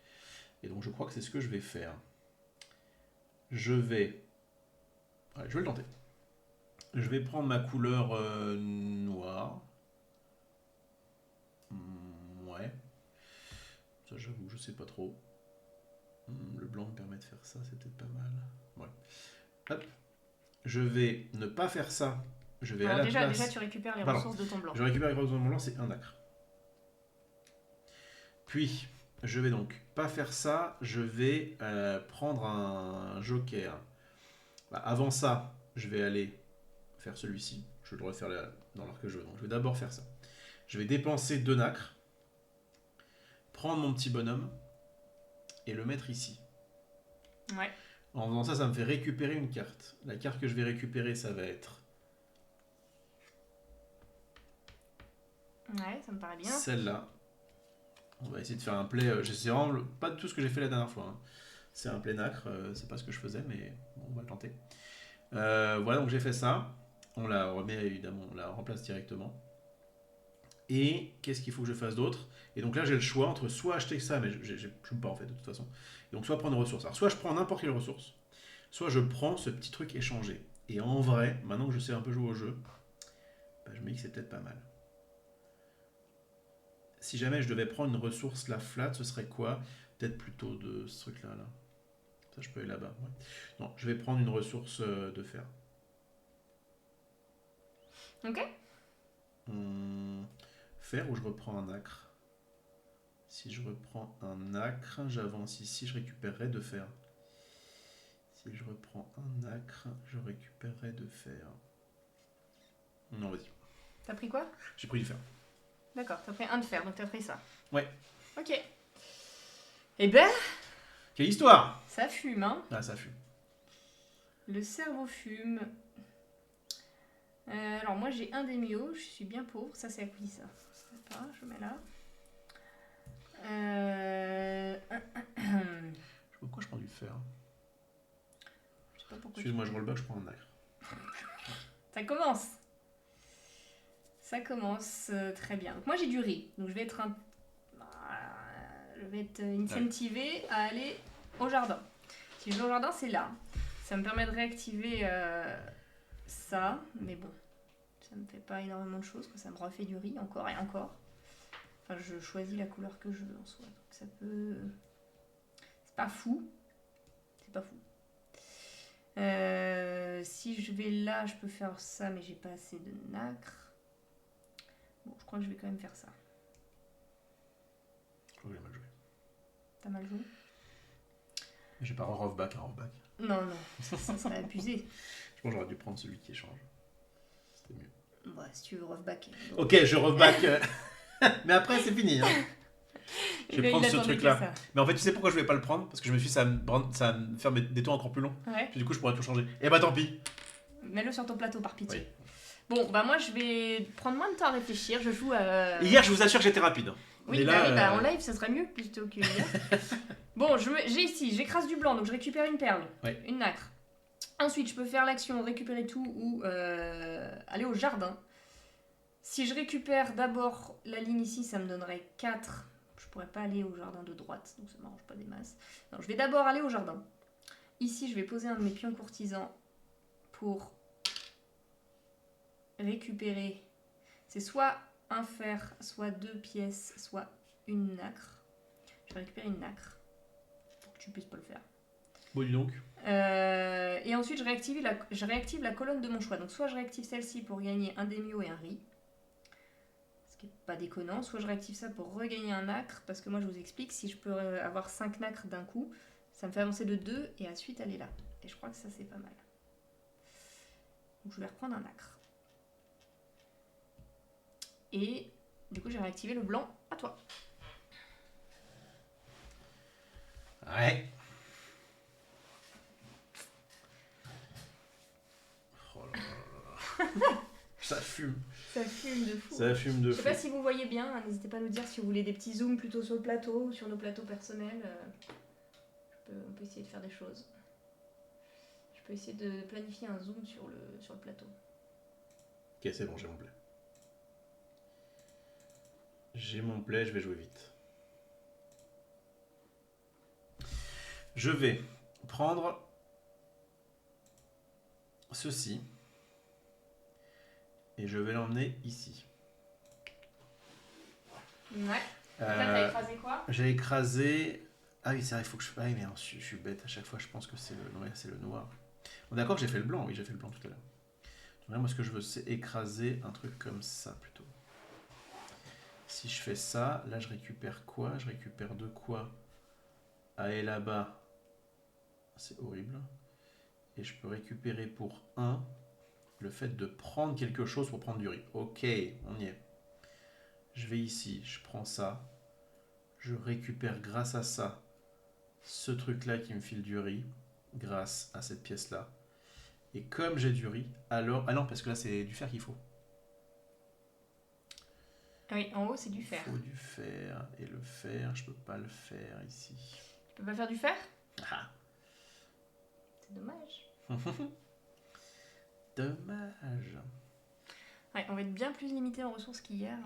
Et donc je crois que c'est ce que je vais faire. Je vais... Ouais, je vais le tenter. Je vais prendre ma couleur noire. Ouais. Ça j'avoue, je sais pas trop. Le blanc me permet de faire ça, c'est peut-être pas mal. Ouais. Hop. Je vais ne pas faire ça. Je vais à Alors la place... déjà, tu récupères les Pardon. ressources de ton blanc. Je récupère les ressources de mon blanc, c'est un nacre. Puis, je vais donc pas faire ça, je vais prendre un joker. Bah, avant ça, je vais aller faire celui-ci. Je le refaire dans l'heure que je veux. Donc, je vais d'abord faire ça. Je vais dépenser 2 nacres, prendre mon petit bonhomme et le mettre ici. Ouais. En faisant ça, ça me fait récupérer une carte. La carte que je vais récupérer, ça va être Ouais, ça me paraît bien. celle-là. On va essayer de faire un play. C'est vraiment pas du tout ce que j'ai fait la dernière fois. Hein. C'est un play nacre, c'est pas ce que je faisais, mais bon, on va le tenter. Voilà, donc j'ai fait ça. On la remet évidemment, on la remplace directement. Et qu'est-ce qu'il faut que je fasse d'autre? Et donc là, j'ai le choix entre soit acheter ça, mais je ne peux pas en fait de toute façon. Et donc soit prendre une ressource. Alors soit je prends n'importe quelle ressource, soit je prends ce petit truc échangé. Et en vrai, maintenant que je sais un peu jouer au jeu, bah, je me dis que c'est peut-être pas mal. Si jamais je devais prendre une ressource la flat, ce serait quoi? Peut-être plutôt de ce truc-là. Là. Ça, je peux aller là-bas. Ouais. Non, je vais prendre une ressource de fer. Ok. Fer ou je reprends un acre. Si je reprends un acre, j'avance ici, je récupérerai de fer. Si je reprends un acre, je récupérerai de fer. Non, vas-y. T'as pris quoi? J'ai pris du fer. D'accord, t'as pris un de fer, donc t'as pris ça. Ouais. Ok. Eh ben, Quelle histoire! ça fume, hein. Ah, ça fume. Le cerveau fume. Alors moi j'ai un démio, je suis bien pauvre. Ça c'est à qui ça? Je sais pas, je mets là. Je sais pas pourquoi je prends du fer. Je sais pas pourquoi. Excuse-moi, je roll back, je prends un acre. Ça commence. Ça commence très bien. Donc moi j'ai du riz, donc je vais être incentivé à aller au jardin. Si je vais au jardin, c'est là. Ça me permet de réactiver ça, mais bon, ça me fait pas énormément de choses, quoi. Ça me refait du riz encore et encore. Enfin, je choisis la couleur que je veux en soi, donc ça peut. C'est pas fou. C'est pas fou. Si je vais là, je peux faire ça, mais j'ai pas assez de nacre. Bon, je crois que je vais quand même faire ça. Je crois que j'ai mal joué. T'as mal joué? J'ai pas un rovback, un rovback. Non, ça serait abusé. Je pense que j'aurais dû prendre celui qui échange. C'était mieux. Bah, si tu veux rovback. Ok, je rovback. Mais après, c'est fini. Hein. Je vais prendre ce truc-là. Mais en fait, tu sais pourquoi je vais pas le prendre? Parce que je me suis dit, ça va me faire des tours encore plus longs. Ouais. Puis du coup, je pourrais tout changer. Et bah tant pis. Mets-le sur ton plateau par pitié. Oui. Bon, bah moi je vais prendre moins de temps à réfléchir. Je joue à. Hier, je vous assure que j'étais rapide. Oui, mais bah, là, en live, ça serait mieux plutôt que. Bon, j'ai ici, j'écrase du blanc, donc je récupère une perle, Ouais. une nacre. Ensuite, je peux faire l'action récupérer tout ou aller au jardin. Si je récupère d'abord la ligne ici, ça me donnerait 4. Je pourrais pas aller au jardin de droite, donc ça m'arrange pas des masses. Non, je vais d'abord aller au jardin. Ici, je vais poser un de mes pions courtisans pour récupérer. C'est soit un fer, soit 2 pièces, soit une nacre. Je vais récupérer une nacre pour que tu puisses pas le faire. bon, dis donc. Et ensuite, je réactive la colonne de mon choix. Donc, soit je réactive celle-ci pour gagner un démio et un riz, ce qui n'est pas déconnant. Soit je réactive ça pour regagner un nacre, parce que moi, je vous explique, si je peux avoir 5 nacres d'un coup, ça me fait avancer de 2 et ensuite aller là. Et je crois que ça, c'est pas mal. Donc, je vais reprendre un nacre. Et du coup, j'ai réactivé le blanc à toi. Ouais. Ça fume. Ça fume de fou. Ça fume de Je fou. sais pas si vous voyez bien, hein, n'hésitez pas à nous dire si vous voulez des petits zooms plutôt sur le plateau ou sur nos plateaux personnels. On peut essayer de faire des choses. Je peux essayer de planifier un zoom sur le plateau. Ok, c'est bon, j'ai mon play. J'ai mon play, je vais jouer vite. Je vais prendre ceci et je vais l'emmener ici. Ouais. T'as écrasé quoi? J'ai écrasé... Ah oui, c'est vrai, il faut que je... Ah oui, mais je suis bête, à chaque fois je pense que c'est le noir. Bon, d'accord, j'ai fait le blanc, oui, j'ai fait le blanc tout à l'heure. Moi, ce que je veux, c'est écraser un truc comme ça, plutôt. Si je fais ça, là, je récupère quoi? Je récupère de quoi? Aller là-bas, c'est horrible. Et je peux récupérer pour 1 le fait de prendre quelque chose pour prendre du riz. Ok, on y est. Je vais ici, je prends ça. Je récupère grâce à ça ce truc-là qui me file du riz, grâce à cette pièce-là. Et comme j'ai du riz, alors... Ah non, parce que là, c'est du fer qu'il faut. Oui, en haut, c'est du fer. Il faut du fer. Et le fer, je peux pas le faire ici. Tu peux pas faire du fer? Ah. C'est dommage. Dommage. Ouais, on va être bien plus limité en ressources qu'hier,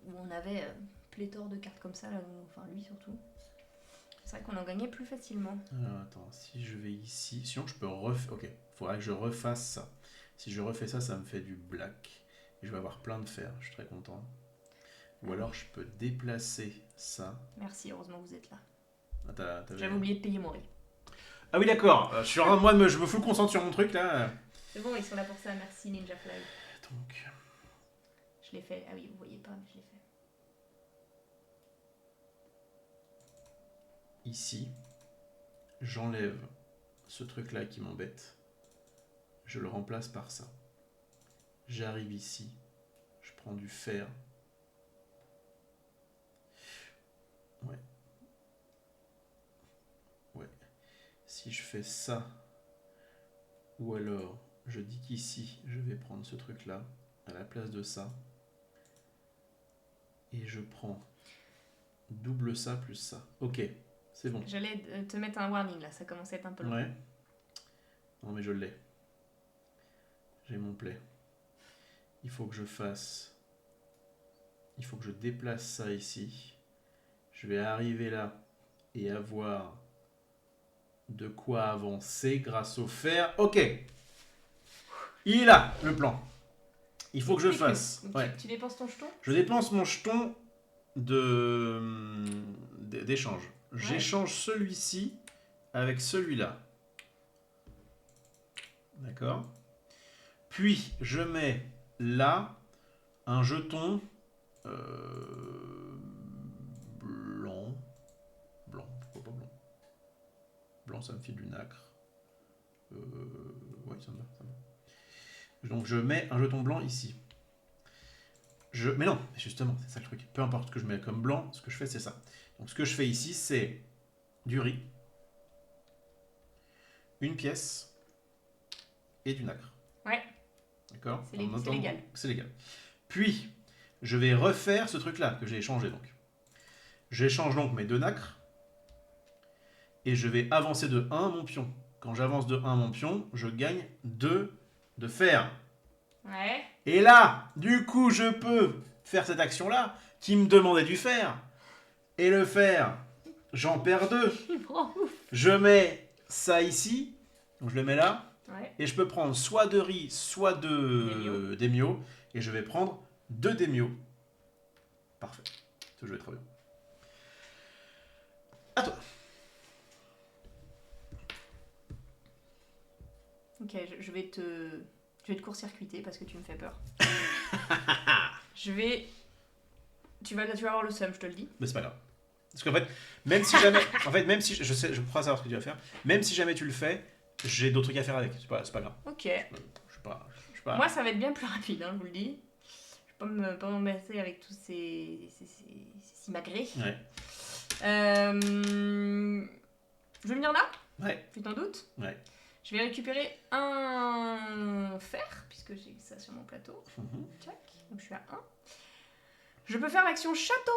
où on avait pléthore de cartes comme ça, là, enfin lui surtout. C'est vrai qu'on en gagnait plus facilement. Alors attends, si je vais ici, sinon je peux refaire... Ok, il faudrait que je refasse ça. Si je refais ça, ça me fait du black. Et je vais avoir plein de fer, je suis très content. Ou alors je peux déplacer ça. Merci, heureusement que vous êtes là. Ah, j'avais oublié de payer mon riz. Ah oui d'accord, je suis en train de je me fous le concentre sur mon truc là. C'est bon, ils sont là pour ça, merci Ninja Fly. Donc... Je l'ai fait, ah oui, vous voyez pas, mais je l'ai fait. Ici, j'enlève ce truc-là qui m'embête. Je le remplace par ça. J'arrive ici, je prends du fer. Ouais. Ouais. Si je fais ça, ou alors je dis qu'ici, je vais prendre ce truc-là à la place de ça. Et je prends double ça plus ça. Ok. C'est bon. J'allais te mettre un warning là, ça commençait à être un peu long. Ouais. Non mais je l'ai. J'ai mon play. Il faut que je fasse... Il faut que je déplace ça ici. Je vais arriver là et avoir de quoi avancer grâce au fer. Ok. Il est là, le plan. Il faut que je fasse... Ouais. Tu dépenses ton jeton? Je dépense mon jeton d'échange. J'échange celui-ci avec celui-là. D'accord. Puis, je mets là un jeton blanc. Blanc, pourquoi pas blanc? Blanc, ça me file du nacre. Oui, ça me va. Donc, je mets un jeton blanc ici. Mais non, justement, c'est ça le truc. Peu importe ce que je mets comme blanc, ce que je fais, c'est ça. Donc, ce que je fais ici, c'est du riz, une pièce et du nacre. Ouais. D'accord? C'est légal. C'est légal. Puis, je vais refaire ce truc-là que j'ai échangé. Donc, j'échange donc mes 2 nacres et je vais avancer de 1 mon pion. Quand j'avance de 1 mon pion, je gagne 2 de fer. Ouais. Et là, du coup, je peux faire cette action-là qui me demandait du fer. Et le fer, j'en perds 2. Je mets ça ici, donc je le mets là. Ouais. Et je peux prendre soit de riz, soit de démio. Et je vais prendre 2 démio. Parfait. Ce jeu est très bien. À toi. Ok, je vais te court-circuiter parce que tu me fais peur. Tu vas avoir le seum, je te le dis. Mais c'est pas grave. Parce qu'en fait, même si jamais... même si... Je crois savoir ce que tu vas faire. Même si jamais tu le fais, j'ai d'autres trucs à faire avec. C'est pas grave. Ok. Je sais pas... Moi, ça va être bien plus rapide, hein, je vous le dis. Je vais pas m'embêter avec tous ces simagrées. Ouais. Je vais venir là? Ouais. Tu t'en doutes? Ouais. Je vais récupérer un fer, puisque j'ai ça sur mon plateau. Tchac. Donc je suis à 1. Je peux faire l'action château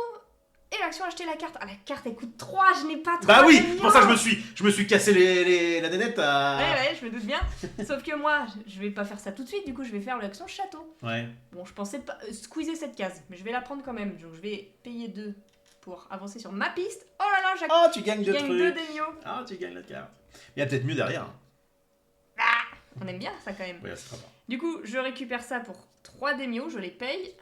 et l'action acheter la carte. Ah, la carte elle coûte 3, je n'ai pas 3. Bah oui, pour ça je me suis cassé la nénette à... Ouais, je me doute bien. Sauf que moi, je vais pas faire ça tout de suite, du coup je vais faire l'action château. Ouais. Bon, je pensais pas squeezer cette case, mais je vais la prendre quand même. Donc je vais payer 2 pour avancer sur ma piste. Oh là là, Oh, tu gagnes je 2 gagne trucs. 2 démios. Ah, tu gagnes la carte. Il y a peut-être mieux derrière. Hein. Ah, on aime bien ça quand même. Ouais, c'est très bien. Du coup, je récupère ça pour 3 démios, je les paye.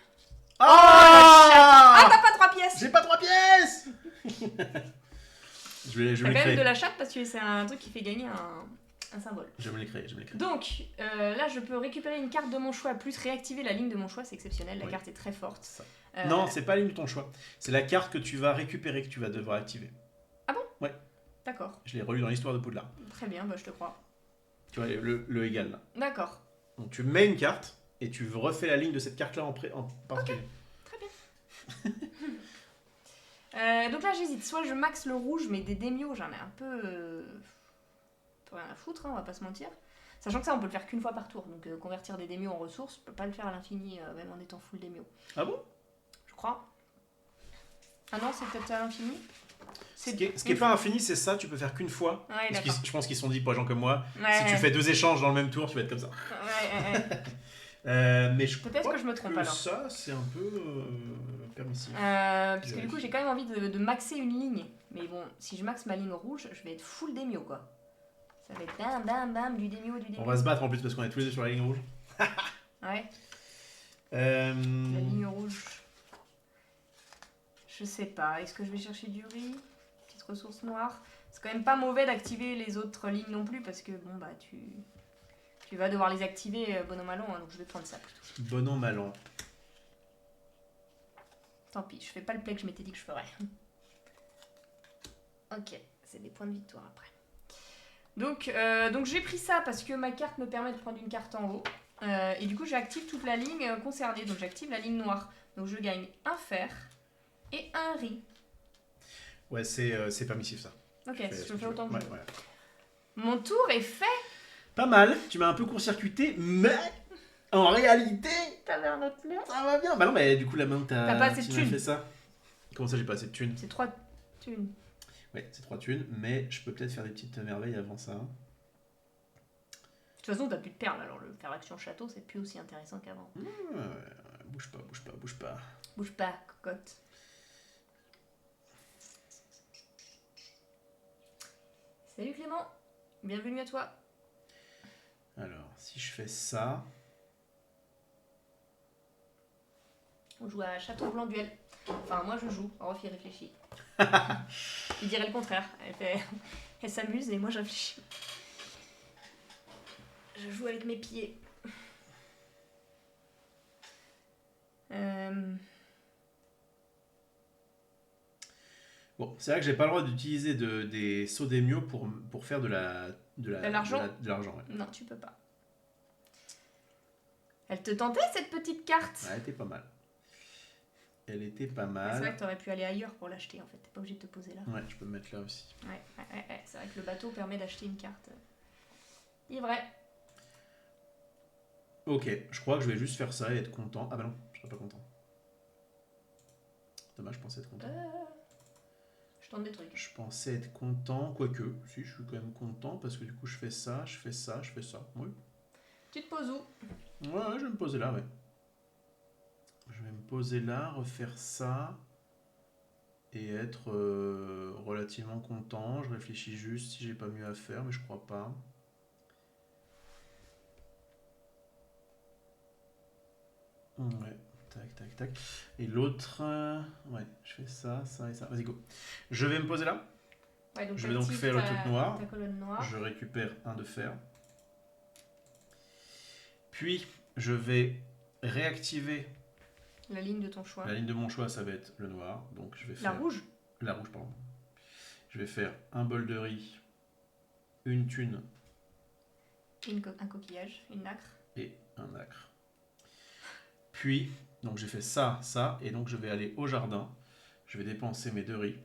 Ah, t'as pas 3 pièces. j'ai pas 3 pièces. je vais T'as me quand même créer. de la chatte parce que c'est un truc qui fait gagner un symbole. Je vais me les créer. Donc, là, je peux récupérer une carte de mon choix, plus réactiver la ligne de mon choix, c'est exceptionnel, la carte est très forte. Ça. Non, c'est pas la ligne de ton choix. C'est la carte que tu vas récupérer, que tu vas devoir activer. Ah bon? Ouais. D'accord. Je l'ai relu dans l'histoire de Poudlard. Très bien, bah, je te crois. Tu vois, le égal là. D'accord. Donc tu mets une carte et tu refais la ligne de cette carte là en particulier. Très bien. Donc là, j'hésite. Soit je max le rouge, mais des démios, j'en ai un peu rien à foutre, hein, on va pas se mentir. Sachant que ça, on peut le faire qu'une fois par tour. Donc convertir des démios en ressources, on peut pas le faire à l'infini, même en étant full démio. Ah bon? Je crois. Ah non, c'est peut-être à l'infini. Ce qui est pas infini, c'est ça, tu peux faire qu'une fois. Ouais, Parce d'accord. je pense qu'ils se sont dit pour les gens comme moi, Ouais, si tu fais 2 échanges dans le même tour, tu vas être comme ça. Ouais. Mais Peut-être crois que je me trompe que alors. ça, c'est un peu permissif. Parce que du coup, j'ai quand même envie de maxer une ligne. Mais bon, si je maxe ma ligne rouge, je vais être full démio, quoi. Ça va être bam, bam, bam, du démio. On va se battre en plus parce qu'on est tous les deux sur la ligne rouge. Ouais. La ligne rouge. Je sais pas. Est-ce que je vais chercher du riz? Petite ressource noire. C'est quand même pas mauvais d'activer les autres lignes non plus parce que bon, bah, tu vas devoir les activer bon an mal an, hein, donc je vais prendre ça plutôt. Bon an mal an. Tant pis, je fais pas le play que je m'étais dit que je ferais. Ok, c'est des points de victoire après. Donc j'ai pris ça parce que ma carte me permet de prendre une carte en haut. Et du coup, j'active toute la ligne concernée. Donc j'active la ligne noire. Donc je gagne un fer et un riz. Ouais, c'est permissif ça. Ok, je fais autant que je veux. Ouais. Mon tour est fait. Pas mal, tu m'as un peu court-circuité, mais en réalité, T'avais un autre plan. ça va bien. Bah non, mais du coup, la main, T'as pas assez de tu m'as thunes. fait ça. Comment ça, j'ai pas assez de thunes? C'est 3 thunes. Ouais, c'est 3 thunes, mais je peux peut-être faire des petites merveilles avant ça. De toute façon, t'as plus de perles, alors le faire l'action château, c'est plus aussi intéressant qu'avant. Bouge pas. Bouge pas, cocotte. Salut Clément, bienvenue à toi. Alors, si je fais ça... On joue à Château Blanc Duel. Enfin, moi je joue, Rof il réfléchit. Il dirait le contraire. Elle s'amuse et moi je réfléchis. Je joue avec mes pieds. Bon, c'est vrai que j'ai pas le droit d'utiliser des sauts d'émio pour faire de l'argent. De l'argent, ouais. Non, tu peux pas. Elle te tentait cette petite carte? Ouais, elle était pas mal. Elle était pas C'est mal. vrai que t'aurais pu aller ailleurs pour l'acheter en fait. T'es pas obligé de te poser là. Ouais, je peux me mettre là aussi. Ouais. C'est vrai que le bateau permet d'acheter une carte. Il est vrai. Ok, je crois que je vais juste faire ça et être content. Ah bah non, je serais pas content. Dommage, je pensais être content. Je tente des trucs. Je pensais être content, quoique, si, je suis quand même content parce que du coup je fais ça. Oui. Tu te poses où? Ouais, je vais me poser là, ouais. Je vais me poser là, refaire ça et être relativement content. Je réfléchis juste si j'ai pas mieux à faire, mais je crois pas. Ouais, tac. Et l'autre, ouais, je fais ça et ça. Vas-y, go. Je vais me poser là. Ouais, donc Je vais donc faire le truc noir. ta colonne noire. Je récupère un de fer. Puis, je vais réactiver La ligne de ton choix. la ligne de mon choix, ça va être le noir. Donc, je vais La faire... rouge? La rouge, pardon. Je vais faire un bol de riz, une thune Un coquillage, une nacre. et un nacre. Puis, donc j'ai fait ça, et donc je vais aller au jardin. Je vais dépenser mes 2 riz.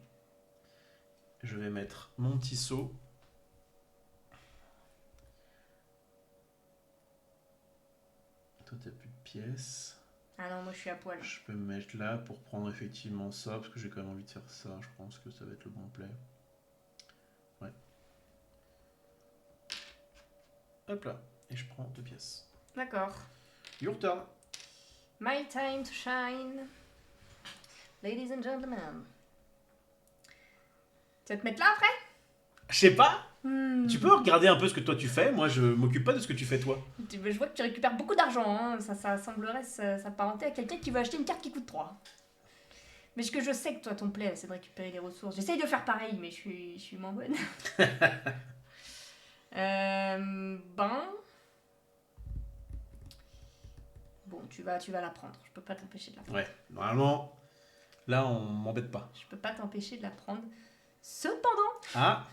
Je vais mettre mon petit seau. Toi, t'as plus de pièces. Ah non, moi je suis à poil. Je peux me mettre là pour prendre effectivement ça, parce que j'ai quand même envie de faire ça. Je pense que ça va être le bon play. Ouais. Hop là. Et je prends 2 pièces. D'accord. Your turn. My time to shine. Ladies and gentlemen. Tu vas te mettre là après? Je sais pas. Tu peux regarder un peu ce que toi tu fais. Moi, je m'occupe pas de ce que tu fais toi. Je vois que tu récupères beaucoup d'argent. Hein. Ça semblerait s'apparenter à quelqu'un qui veut acheter une carte qui coûte 3. Mais ce que je sais que toi, ton play, c'est de récupérer des ressources. J'essaye de faire pareil, mais je suis moins bonne. Bon, tu vas la prendre. Je peux pas t'empêcher de la prendre. Ouais, normalement, là, on m'embête pas. Je peux pas t'empêcher de la prendre. Cependant, Ah,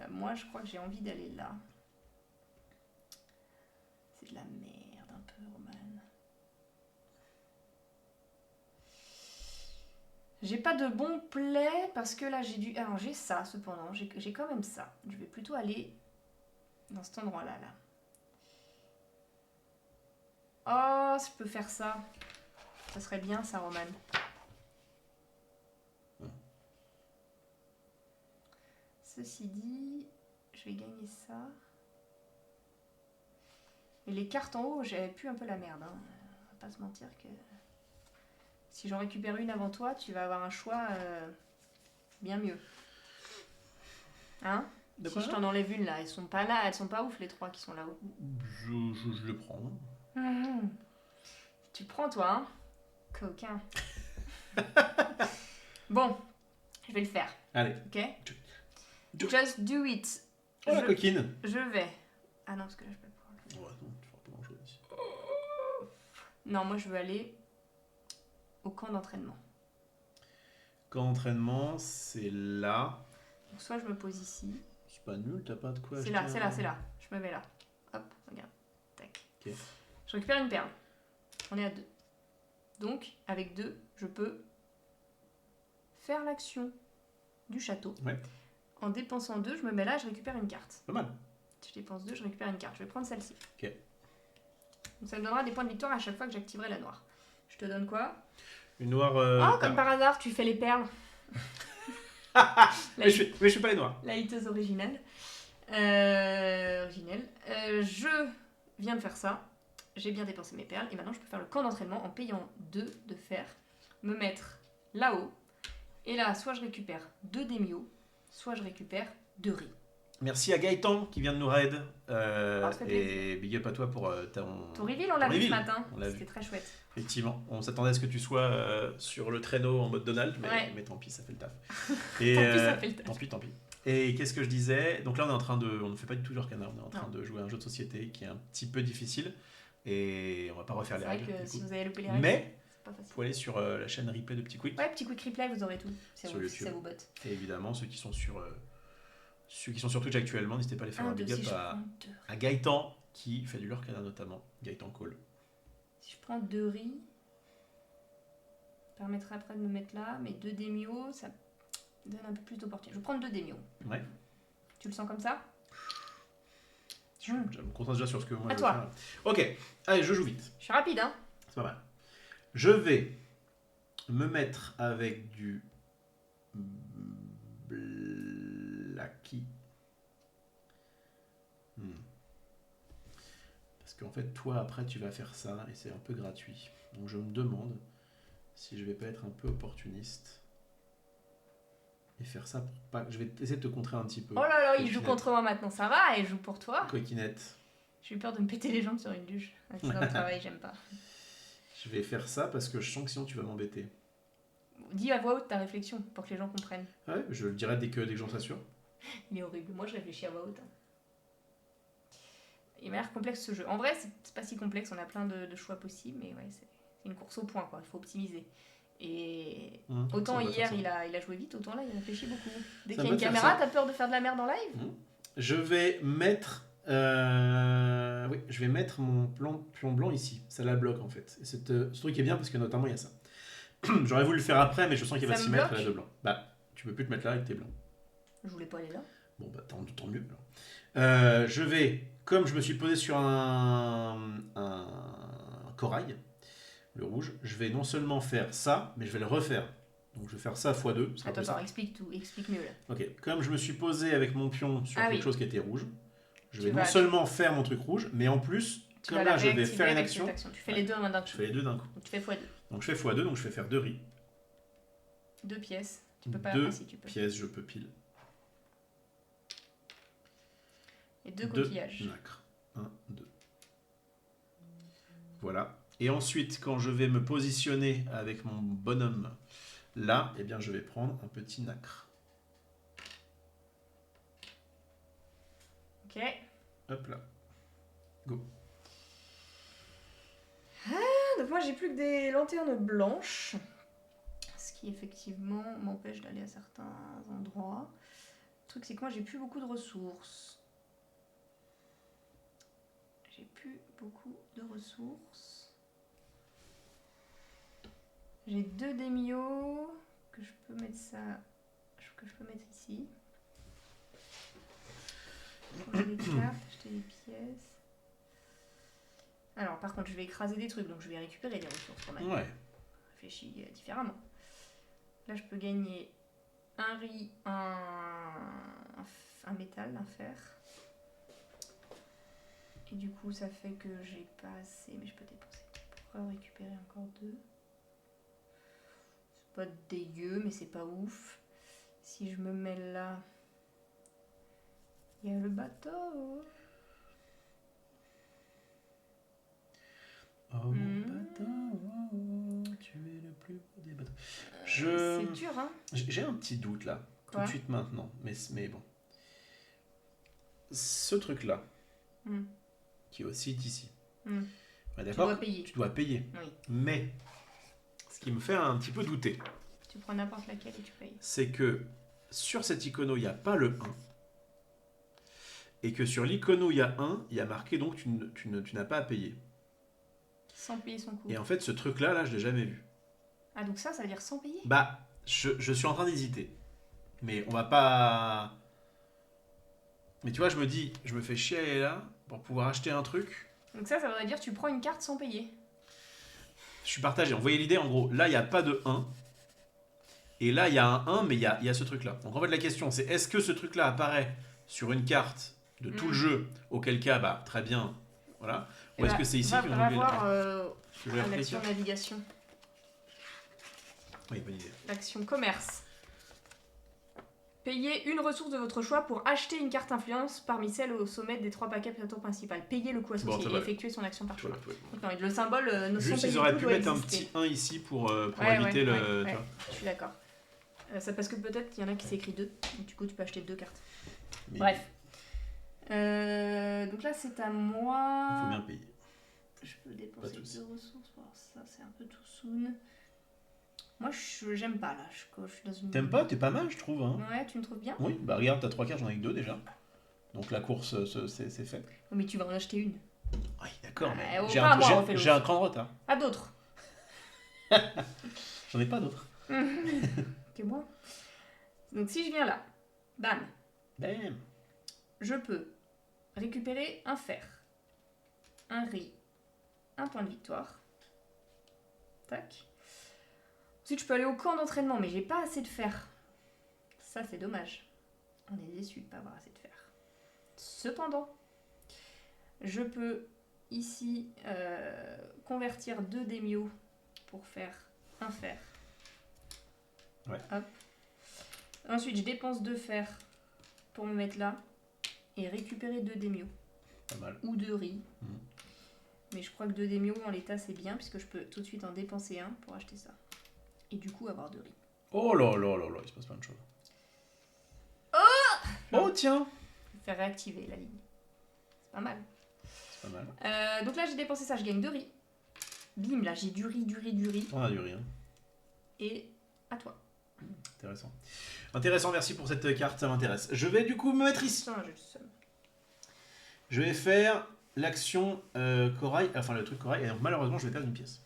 moi, je crois que j'ai envie d'aller là. C'est de la merde un peu, Roman. J'ai pas de bon play parce que là, alors, j'ai ça, cependant. J'ai quand même ça. Je vais plutôt aller dans cet endroit-là, là. Oh, je peux faire ça. Ça serait bien, ça, Roman. Ceci dit, je vais gagner ça. Et les cartes en haut, j'avais pu un peu la merde. Hein. On va pas se mentir que... Si j'en récupère une avant toi, tu vas avoir un choix bien mieux. Hein? Si je t'en enlève une là, elles sont pas là, elles sont pas ouf les 3 qui sont là-haut. je le prends. Tu prends toi, hein? Coquin. Bon, je vais le faire. Allez. Ok? Just do it. Oh la coquine. Je vais. Ah non, parce que là je peux pas pouvoir. Ouais, non, tu feras pas grand chose ici. Non, moi je veux aller au camp d'entraînement. Camp d'entraînement, c'est là. Donc soit je me pose ici. C'est pas nul, t'as pas de quoi C'est acheter là, c'est là. Je me mets là. Hop, regarde. Tac. Ok. Je récupère une perle. On est à 2. Donc, avec 2, je peux faire l'action du château. Ouais. En dépensant 2, je me mets là, je récupère une carte. Pas mal. Je dépense 2, je récupère une carte. Je vais prendre celle-ci. Ok. Donc ça me donnera des points de victoire à chaque fois que j'activerai la noire. Je te donne quoi? Une noire. Oh, comme par hasard, tu fais les perles. mais je fais pas les noirs. La hiteuse originale. Je viens de faire ça. J'ai bien dépensé mes perles. Et maintenant, je peux faire le camp d'entraînement en payant 2 de fer. Me mettre là-haut. Et là, soit je récupère 2 démio, soit je récupère 2 riz. Merci à Gaëtan qui vient de nous raid. Ça fait Et big up à toi pour ton reveal, on l'a vu ce matin. C'était très chouette. Effectivement, on s'attendait à ce que tu sois sur le traîneau en mode Donald, mais tant pis, ça fait le taf. Et, tant pis, ça fait le taf. Tant pis. Et qu'est-ce que je disais? Donc là, on ne fait pas du tout genre canard, on est en train de jouer à un jeu de société qui est un petit peu difficile. Et on va pas refaire les règles. C'est vrai que si vous avez loupé les règles, mais c'est pas facile. Faut aller sur la chaîne replay de Petit Quick. Ouais, Petit Quick Replay, vous aurez tout. Si ça vous botte. Et évidemment, ceux qui sont sur Twitch actuellement, n'hésitez pas à aller faire un big up à Gaëtan qui fait du lore canard notamment. Gaëtan Cole. Si je prends 2 riz, ça permettrait après de me mettre là, mais 2 démio, ça donne un peu plus d'opportunité. Je vais prendre 2 démio. Ouais. Tu le sens comme ça? Je me concentre déjà sur ce que moi je veux faire. Ok, allez, je joue vite. Je suis rapide, hein? C'est pas mal. Je vais me mettre avec du Blacky. Parce qu'en fait, toi, après, tu vas faire ça et c'est un peu gratuit. Donc, je me demande si je vais pas être un peu opportuniste et faire ça pour pas. Je vais essayer de te contrer un petit peu. Oh là là, il joue contre moi maintenant, ça va, et il joue pour toi. Coquinette. J'ai eu peur de me péter les jambes sur une duche. C'est dans le travail, j'aime pas. Je vais faire ça parce que je sens que sinon tu vas m'embêter. Dis à voix haute ta réflexion pour que les gens comprennent. Ouais, je le dirai dès que j'en s'assure. Il est horrible. Moi, je réfléchis à voix haute. Il m'a l'air complexe ce jeu. En vrai, c'est pas si complexe. On a plein de choix possibles, mais ouais, c'est une course au point, quoi. Il faut optimiser. Et autant hier, il a joué vite, autant là, il réfléchit beaucoup. Dès qu'il y a une caméra, t'as peur de faire de la merde en live? Je vais mettre... oui, je vais mettre mon pion blanc ici. Ça la bloque, en fait. Et ce truc est bien parce que notamment, il y a ça. J'aurais voulu le faire après, mais je sens qu'il va s'y mettre là de blanc. Bah, tu peux plus te mettre là avec tes blancs. Je voulais pas aller là. Bon, bah, tant mieux. Alors. Je vais comme je me suis posé sur un corail, le rouge, je vais non seulement faire ça, mais je vais le refaire. Donc je vais faire ça x2. Attends, explique mieux là. Ok, comme je me suis posé avec mon pion sur quelque chose qui était rouge, je vais non seulement faire mon truc rouge, mais en plus, comme là je vais faire une action. Tu fais les deux d'un coup. Je fais les deux d'un coup. Donc tu fais x2. Donc je fais x2, donc je vais faire 2 riz. 2 pièces. Tu peux pas. 2 tu peux. pièces, je peux pile. Et 2 coquillages. Nacre. 1, 2. Voilà. Et ensuite, quand je vais me positionner avec mon bonhomme là, eh bien, je vais prendre un petit nacre. Ok. Hop là. Go. Donc moi j'ai plus que des lanternes blanches. Ce qui effectivement m'empêche d'aller à certains endroits. Le truc c'est que moi j'ai plus beaucoup de ressources. J'ai 2 démios que je peux mettre ici. Prendre des cartes, acheter des pièces. Alors par contre je vais écraser des trucs donc je vais récupérer des ressources quand même. Ouais. Réfléchis différemment. Là je peux gagner un riz, un métal, un fer. Et du coup ça fait que j'ai pas assez, mais je peux dépenser pour récupérer encore 2. C'est pas dégueu mais c'est pas ouf. Si je me mets là, il y a le bateau. Oh mon bateau, tu es le plus beau des bateaux. C'est dur hein. J'ai un petit doute là, tout de suite maintenant, mais bon. Ce truc là, qui est aussi ici. Ouais, d'accord, tu dois payer. Oui. Mais ce qui me fait un petit peu douter, tu prends n'importe laquelle et tu payes. C'est que sur cet icono, il n'y a pas le 1. Et que sur l'icono, il y a 1, il y a marqué donc tu n'as pas à payer. Sans payer son coût. Et en fait, ce truc-là, je ne l'ai jamais vu. Ah, donc ça veut dire sans payer ? Bah, je suis en train d'hésiter. Mais on va pas... Mais tu vois, je me dis, je me fais chier à aller là pour pouvoir acheter un truc. Donc ça voudrait dire tu prends une carte sans payer. Je suis partagé. Vous voyez l'idée, en gros, là, il n'y a pas de 1. Et là, il y a un 1, mais il y a ce truc-là. Donc en fait, la question, c'est est-ce que ce truc-là apparaît sur une carte de tout le jeu, auquel cas, bah, très bien, voilà. Ou est-ce que c'est ici que on va voir l'action navigation. Oui, bonne idée. L'action commerce. Payez une ressource de votre choix pour acheter une carte influence parmi celles au sommet des 3 paquets plateau principal. Payez le coût associé et effectuer son action par choix. Donc, le symbole juste, ils auraient pu mettre un petit 1 ici pour éviter le... Ouais, je suis d'accord. C'est parce que peut-être il y en a qui s'est écrit 2. Donc du coup, tu peux acheter 2 cartes. Mais... Bref. Donc là, c'est à moi. Il faut bien payer. Je peux dépenser 2 ressources. Alors ça, c'est un peu tout soon. Moi, j'aime pas là. Je suis dans une... T'aimes pas ? T'es pas mal, je trouve. Hein. Ouais, tu me trouves bien ? Oui, bah regarde, t'as 3 cartes, j'en ai que 2 déjà. Donc la course, c'est fait. Mais tu vas en acheter une. Oui, d'accord, mais j'ai un cran de retard. À d'autres. J'en ai pas d'autres. Que moi. Donc si je viens là, bam. Bam. Je peux récupérer un fer, un riz, un point de victoire. Tac. Ensuite, je peux aller au camp d'entraînement, mais j'ai pas assez de fer. Ça, c'est dommage. On est déçus de pas avoir assez de fer. Cependant, je peux ici convertir 2 démios pour faire un fer. Ouais. Hop. Ensuite, je dépense 2 fer pour me mettre là et récupérer 2 démios. Pas mal. Ou 2 riz. Mais je crois que 2 démios en l'état c'est bien puisque je peux tout de suite en dépenser un pour acheter ça. Et du coup avoir 2 riz. Oh là là là là, il se passe plein de choses. Oh tiens. Je vais faire réactiver la ligne. C'est pas mal. C'est pas mal. Donc là j'ai dépensé ça, je gagne 2 riz. Bim, là j'ai du riz. On a du riz. Hein. Et à toi. Intéressant. Intéressant, merci pour cette carte, ça m'intéresse. Je vais du coup me mettre ici. Je vais faire l'action corail, enfin le truc corail, et donc malheureusement je vais perdre une pièce.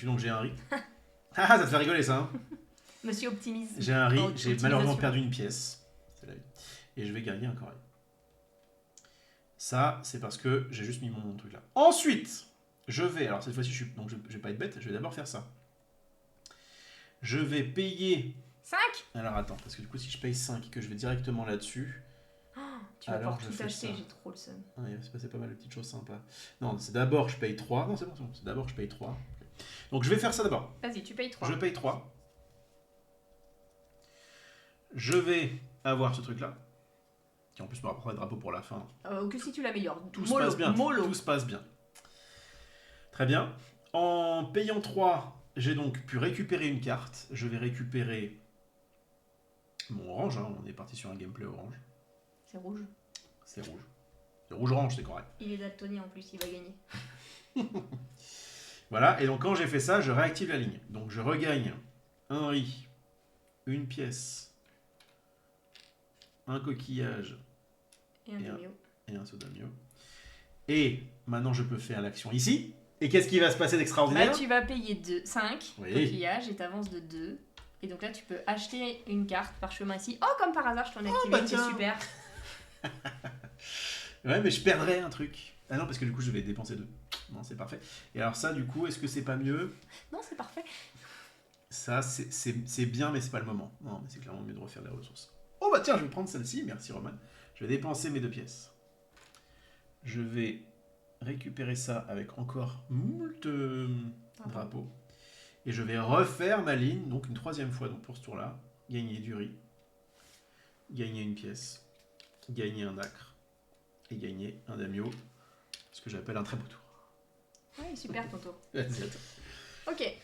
Donc j'ai un riz. Ah, ça te fait rigoler ça, hein. Monsieur Optimisme. J'ai un riz, j'ai malheureusement perdu une pièce. C'est la vie. Et je vais gagner un corail. Ça, c'est parce que j'ai juste mis mon truc là. Ensuite, je vais... Alors cette fois-ci, donc je vais pas être bête, je vais d'abord faire ça. Je vais payer... 5. Alors attends, parce que du coup, si je paye 5 et que je vais directement là-dessus... Tu vas alors, pouvoir tout acheter, j'ai trop le seum. Ah, il va se passer pas mal de petites choses sympas. Non, c'est d'abord je paye 3. Non, c'est bon, c'est bon. C'est d'abord je paye 3. Donc je vais faire ça d'abord. Vas-y, tu payes 3. Je paye 3. Je vais avoir ce truc-là. Qui en plus me rapportera le drapeau pour la fin. Ou que si tu l'améliores. Tout se passe bien. Mollo. Tout se passe bien. Très bien. En payant 3, j'ai donc pu récupérer une carte. Je vais récupérer mon orange. Hein. On est parti sur un gameplay orange. C'est rouge. C'est rouge. C'est rouge-orange, c'est correct. Il est daltonien en plus, il va gagner. Voilà, et donc quand j'ai fait ça, je réactive la ligne. Donc je regagne un riz, une pièce, un coquillage Et un Damio. Et un sodamio. Et maintenant je peux faire l'action ici. Et qu'est-ce qui va se passer d'extraordinaire? Bah, tu vas payer 5 Oui. coquillages et t'avances de 2. Et donc là, tu peux acheter une carte par chemin ici. Oh, comme par hasard, je t'en ai activé bah une, c'est tiens. super. Ouais, mais je perdrais un truc. Ah non, parce que du coup je vais dépenser 2. Non, c'est parfait. Et alors ça, du coup, est-ce que c'est pas mieux? Non, c'est parfait. Ça, c'est bien, mais c'est pas le moment. Non, mais c'est clairement mieux de refaire les ressources. Oh bah tiens, je vais prendre celle-ci. Merci Roman. Je vais dépenser mes 2 pièces. Je vais récupérer ça avec encore moult drapeaux. Et je vais refaire ma ligne, donc une 3e fois donc pour ce tour-là. Gagner du riz. Gagner une pièce. Gagner un acre. Et gagner un damio. Ce que j'appelle un très beau tour. Ouais, super ton tour. Vas-y, à toi. Ok.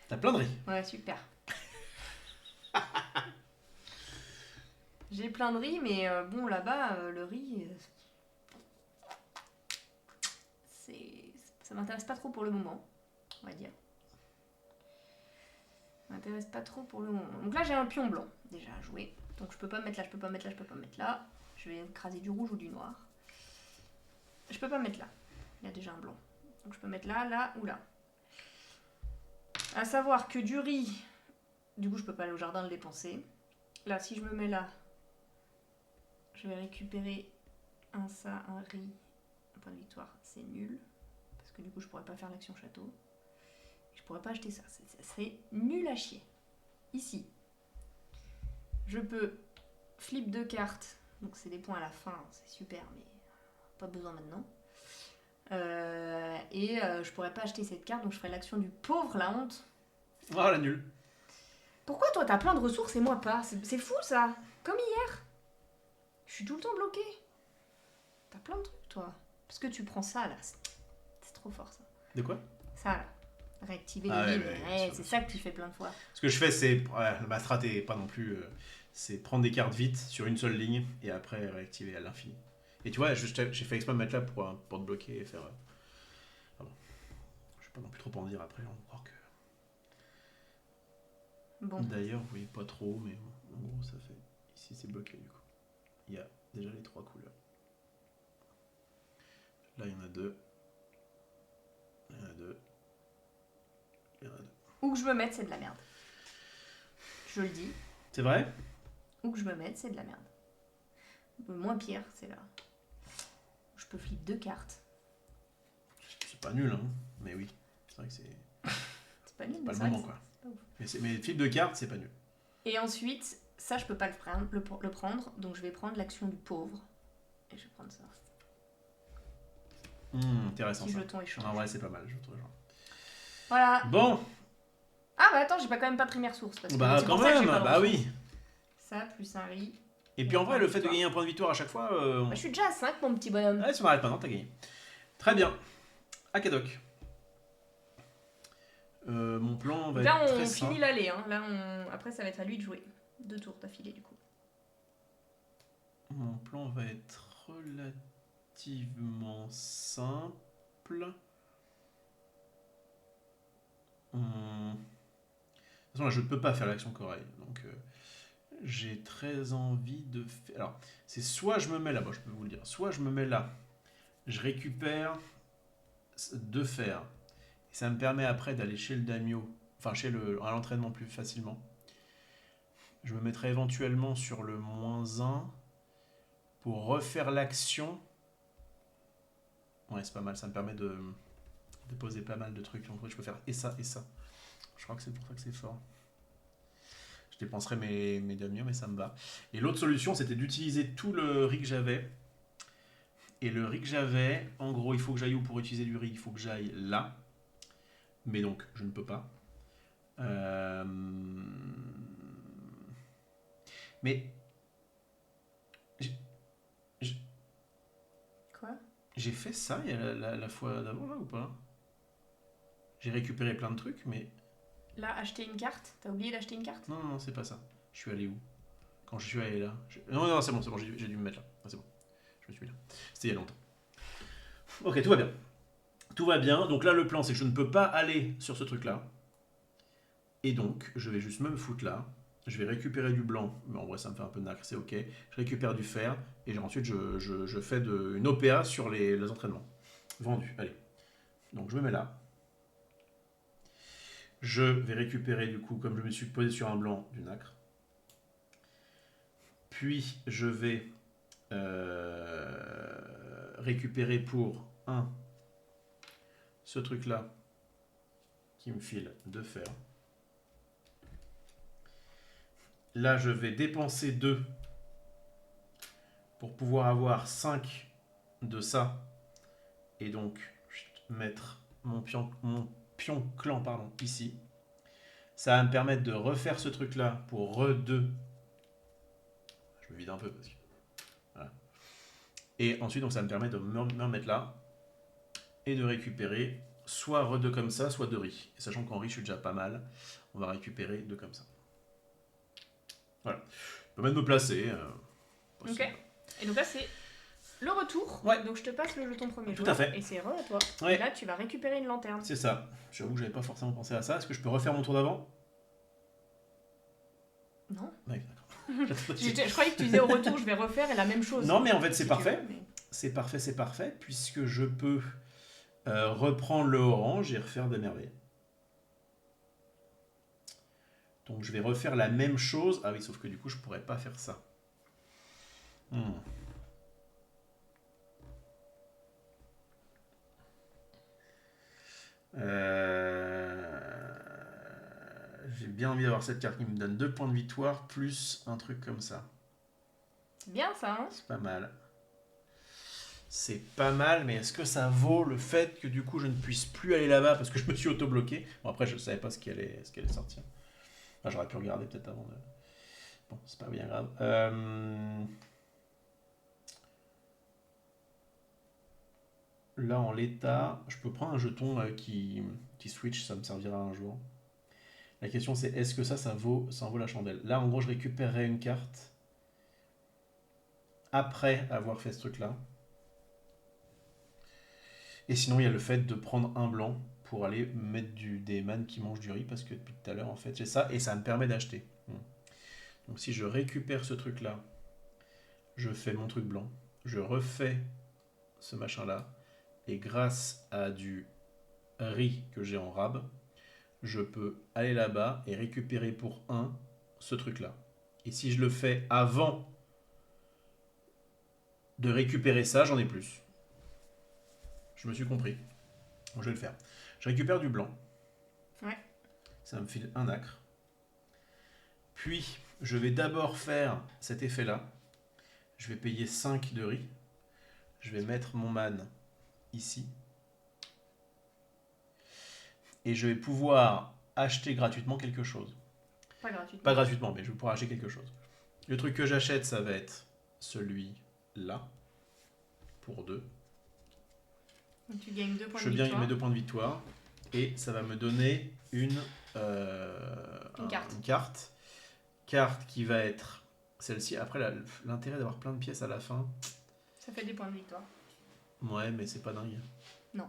T'as plein de riz. Ouais, super. J'ai plein de riz, mais bon, là-bas, le riz, ça m'intéresse pas trop pour le moment, on va dire. Ça m'intéresse pas trop pour le moment. Donc là, j'ai un pion blanc déjà à jouer. Donc je peux pas me mettre là, je peux pas me mettre là, je peux pas me mettre là. Je vais écraser du rouge ou du noir. Je peux pas me mettre là. Il y a déjà un blanc. Donc je peux mettre là, là ou là. À savoir que du riz, du coup, je peux pas aller au jardin le dépenser. Là, si je me mets là, je vais récupérer un ça, un riz, un point de victoire, c'est nul. Parce que du coup, je pourrais pas faire l'action château. Je pourrais pas acheter ça. Ça serait nul à chier. Ici, je peux flip 2 cartes. Donc c'est des points à la fin, c'est super, mais pas besoin maintenant. Je pourrais pas acheter cette carte, donc je ferai l'action du pauvre, la honte. Oh la nulle. Pourquoi toi t'as plein de ressources et moi pas? C'est fou ça. Comme hier. Je suis tout le temps bloquée. T'as plein de trucs toi. Parce que tu prends ça là. C'est trop fort ça. De quoi? Ça là. Réactiver les ouais, lignes. ouais, C'est ça que tu fais plein de fois. Ce que je fais, c'est. Ma strat est pas non plus. C'est prendre des cartes vite sur une seule ligne et après réactiver à l'infini. Et tu vois, j'ai fait exprès de me mettre là pour te bloquer et faire. Pardon. Je vais pas non plus trop en dire après, on va croire que. Bon. D'ailleurs, oui, pas trop, mais en gros, ça fait. Ici, c'est bloqué du coup. Il y a déjà les 3 couleurs. Là, il y en a 2. Il y en a 2. Il y en a 2. Où que je me mette, c'est de la merde. Je le dis. C'est vrai? Où que je me mette, c'est de la merde. Le moins pire, c'est là. Je peux flip 2 cartes. C'est pas nul, hein. Mais oui. C'est vrai que c'est. C'est pas nul, Pas mais le moment, quoi. Mais flip de cartes, c'est pas nul. Et ensuite, ça, je peux pas le prendre. Donc, je vais prendre l'action du pauvre. Et je vais prendre ça. Intéressant. Petit Ça. jeton échange. En vrai, c'est pas mal, je trouve. Voilà. Bon. Ah, bah attends, j'ai pas quand même pas pris mes ressources. Parce que Bah, c'est quand pour ça que même, j'ai pas de bah ressources. oui. Ça, plus un riz. Et puis en vrai, le fait de gagner un point de victoire à chaque fois. Bah, je suis déjà à 5, mon petit bonhomme. Ouais, si on n'arrête pas, non, t'as gagné. Très bien. Akadok. Mon plan va Là, être on très finit simple. l'aller. Hein. Là, après, ça va être à lui de jouer. 2 tours d'affilée, du coup. Mon plan va être relativement simple. De toute façon, là, je ne peux pas faire l'action corail. Donc, j'ai très envie de faire. Alors, c'est soit je me mets là, bon, je peux vous le dire. Soit je me mets là, je récupère 2 fers. Et ça me permet après d'aller chez le daimyo, enfin à l'entraînement plus facilement. Je me mettrai éventuellement sur le -1 pour refaire l'action. Ouais, c'est pas mal, ça me permet de poser pas mal de trucs. En fait, je peux faire et ça et ça. Je crois que c'est pour ça que c'est fort. Je dépenserai mes demi, mais ça me va. Et l'autre solution, c'était d'utiliser tout le riz que j'avais. Et le riz que j'avais, en gros, il faut que j'aille où pour utiliser du riz? Il faut que j'aille là. Mais donc, je ne peux pas. Mais j'- Quoi? j'ai fait ça il y a la fois d'avant, là, ou pas? J'ai récupéré plein de trucs, mais... Là, acheter une carte? T'as oublié d'acheter une carte? Non, c'est pas ça. Je suis allé où? Quand je suis allé là... Non, c'est bon, j'ai dû me mettre là. Ah, c'est bon. Je me suis mis là. C'était il y a longtemps. Ok, tout va bien. Tout va bien. Donc là, le plan, c'est que je ne peux pas aller sur ce truc-là. Et donc, je vais juste me foutre là. Je vais récupérer du blanc. Mais en vrai, ça me fait un peu de nacre, c'est ok. Je récupère du fer. Et ensuite, je fais une OPA sur les entraînements. Vendu. Allez. Donc, je me mets là. Je vais récupérer, du coup, comme je me suis posé sur un blanc, du nacre. Puis, je vais récupérer pour 1 ce truc-là qui me file de fer. Là, je vais dépenser 2 pour pouvoir avoir 5 de ça. Et donc, mettre mon pion clan ici. Ça va me permettre de refaire ce truc-là pour re-2. Je me vide un peu parce que... Voilà. Et ensuite, donc, ça me permet de me remettre là et de récupérer soit re-2 comme ça, soit 2 riz. Et sachant qu'en riz, je suis déjà pas mal, on va récupérer 2 comme ça. Voilà. Je peux même me placer. Ok. Et donc là, c'est le retour. Ouais. Donc je te passe le jeton premier Tout joueur. à fait. Et c'est re à toi. Ouais. Et là, tu vas récupérer une lanterne. C'est ça. J'avoue que j'avais pas forcément pensé à ça. Est-ce que je peux refaire mon tour d'avant? Non. Ouais, d'accord. Je croyais que tu disais au retour, je vais refaire et la même chose. Non, mais en fait, c'est si parfait. tu veux, mais... C'est parfait, puisque je peux reprendre le orange et refaire des merveilles. Donc je vais refaire la même chose. Ah oui, sauf que du coup, je pourrais pas faire ça. J'ai bien envie d'avoir cette carte qui me donne 2 points de victoire, plus un truc comme ça. C'est bien ça, hein? C'est pas mal. C'est pas mal, mais est-ce que ça vaut le fait que du coup je ne puisse plus aller là-bas parce que je me suis auto-bloqué? Bon, après, je ne savais pas ce qui allait sortir. Enfin, j'aurais pu regarder peut-être avant de... Bon, c'est pas bien grave. Là, en l'état, je peux prendre un jeton qui switch, ça me servira un jour. La question, c'est est-ce que ça en vaut la chandelle? Là, en gros, je récupérerai une carte après avoir fait ce truc-là. Et sinon, il y a le fait de prendre un blanc pour aller mettre des mannes qui mangent du riz, parce que depuis tout à l'heure, en fait, j'ai ça, et ça me permet d'acheter. Donc si je récupère ce truc-là, je fais mon truc blanc, je refais ce machin-là, et grâce à du riz que j'ai en rab, je peux aller là-bas et récupérer pour 1 ce truc-là. Et si je le fais avant de récupérer ça, j'en ai plus. Je me suis compris. Donc, je vais le faire. Je récupère du blanc. Ouais. Ça me file un nacre. Puis, je vais d'abord faire cet effet-là. Je vais payer 5 de riz. Je vais mettre mon man ici. Et je vais pouvoir acheter gratuitement quelque chose. Pas gratuitement. Pas gratuitement, mais je vais pouvoir acheter quelque chose. Le truc que j'achète, ça va être celui-là. Pour 2. Donc tu gagnes 2 points Je de veux bien victoire. mes 2 points de victoire. Et ça va me donner une carte. Carte qui va être celle-ci. Après, l'intérêt d'avoir plein de pièces à la fin. Ça fait des points de victoire. Ouais, mais c'est pas dingue. Non.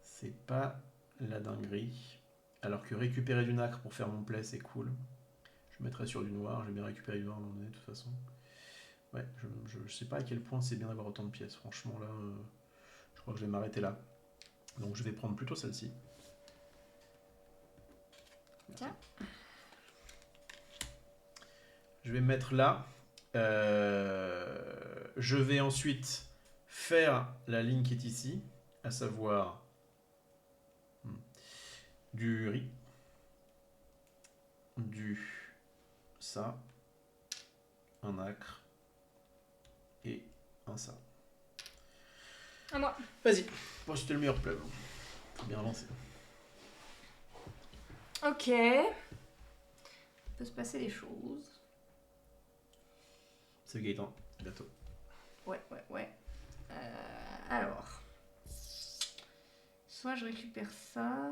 C'est pas la dinguerie. Alors que récupérer du nacre pour faire mon play, c'est cool. Je mettrai sur du noir. Je vais bien récupérer du noir à un moment donné, de toute façon. Ouais, je sais pas à quel point c'est bien d'avoir autant de pièces. Franchement, là, je crois que je vais m'arrêter là. Donc, je vais prendre plutôt celle-ci. Tiens. Je vais me mettre là. Je vais ensuite faire la ligne qui est ici, à savoir du riz, du ça, un acre et un ça. À moi. Vas-y, moi c'était le meilleur plan. Faut bien avancer. Ok. Il peut se passer des choses. C'est Gaëtan, bientôt. Ouais. Alors. Soit je récupère ça.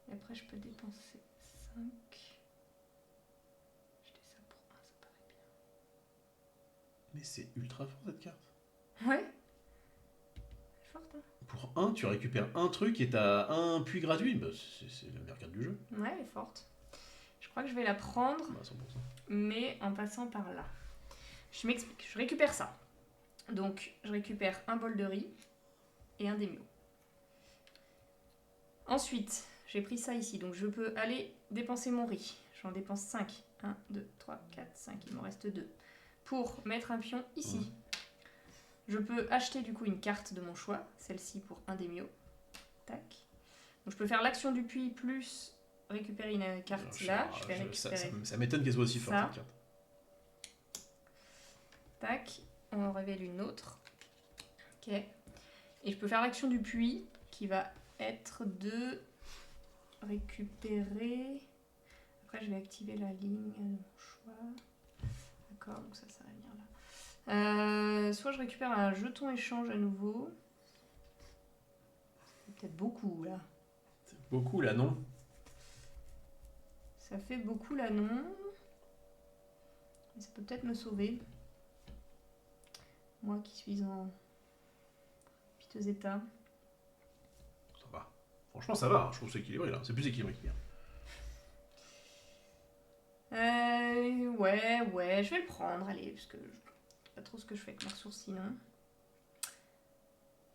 Et après, je peux dépenser 5. Jeter ça pour 1, ça paraît Mais c'est ultra fort cette carte. bien. Ouais. C'est forte, hein. Pour 1, tu récupères un truc et t'as un puits gratuit. Bah, c'est la meilleure carte du jeu. Ouais, elle est forte. Je crois que je vais la prendre, Bah, 100%. mais en passant par là. Je m'explique. Je récupère ça. Donc, je récupère un bol de riz et un démio. Ensuite, j'ai pris ça ici. Donc, je peux aller dépenser mon riz. J'en dépense 5. 1, 2, 3, 4, 5. Il m'en reste 2. Pour mettre un pion ici. Je peux acheter du coup une carte de mon choix. Celle-ci pour un démio. Tac. Donc, je peux faire l'action du puits plus récupérer une carte là. Je vais récupérer. Ça m'étonne qu'elle soit aussi forte ça. cette carte. Tac, on en révèle une autre. Ok. Et je peux faire l'action du puits qui va être de récupérer. Après, je vais activer la ligne de mon choix. D'accord, donc ça va venir là. Soit je récupère un jeton échange à nouveau. C'est peut-être beaucoup là. C'est beaucoup là, non? Ça fait beaucoup là, non. Mais ça peut peut-être me sauver. Moi qui suis en piteux état. Ça va. Franchement, ça va. Je trouve que c'est équilibré là. C'est plus équilibré qu'hier. Ouais, je vais le prendre, allez, parce que je sais pas trop ce que je fais avec ma ressource sinon.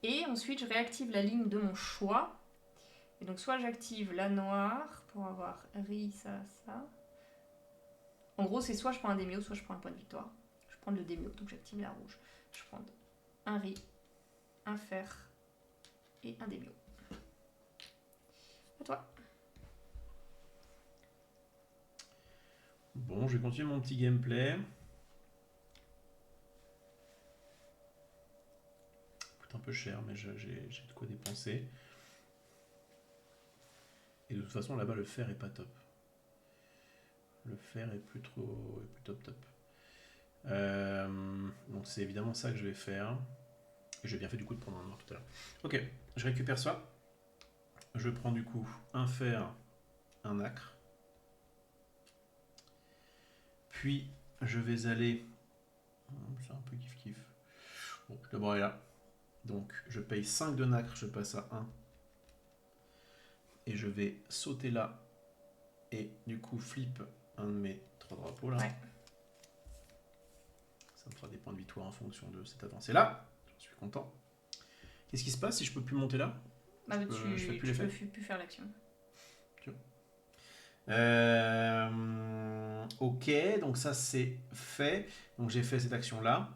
Et ensuite, je réactive la ligne de mon choix. Et donc, soit j'active la noire pour avoir riz, ça. En gros, c'est soit je prends un démio, soit je prends un point de victoire. Je prends le démio, donc j'active la rouge. Je prends un riz, un fer et un démio. À toi. Bon, je vais continuer mon petit gameplay. Coûte un peu cher, mais j'ai de quoi dépenser. Et de toute façon, là-bas, le fer est pas top. Le fer est plus top. Donc c'est évidemment ça que je vais faire. Et j'ai bien fait du coup de prendre un noir tout à l'heure. Ok, je récupère ça. Je prends du coup un fer, un acre. Puis je vais aller... C'est un peu kiff-kiff. Bon, je vais d'abord aller là. Donc je paye 5 de nacre, je passe à 1. Et je vais sauter là. Et du coup flip un de mes 3 drapeaux là. Ouais. Ça me fera des points de victoire en fonction de cette avancée là. Je suis content. Qu'est-ce qui se passe si je peux plus monter là? Bah, je fais plus l'effet. peux plus faire l'action. Ok, donc ça c'est fait. Donc j'ai fait cette action là.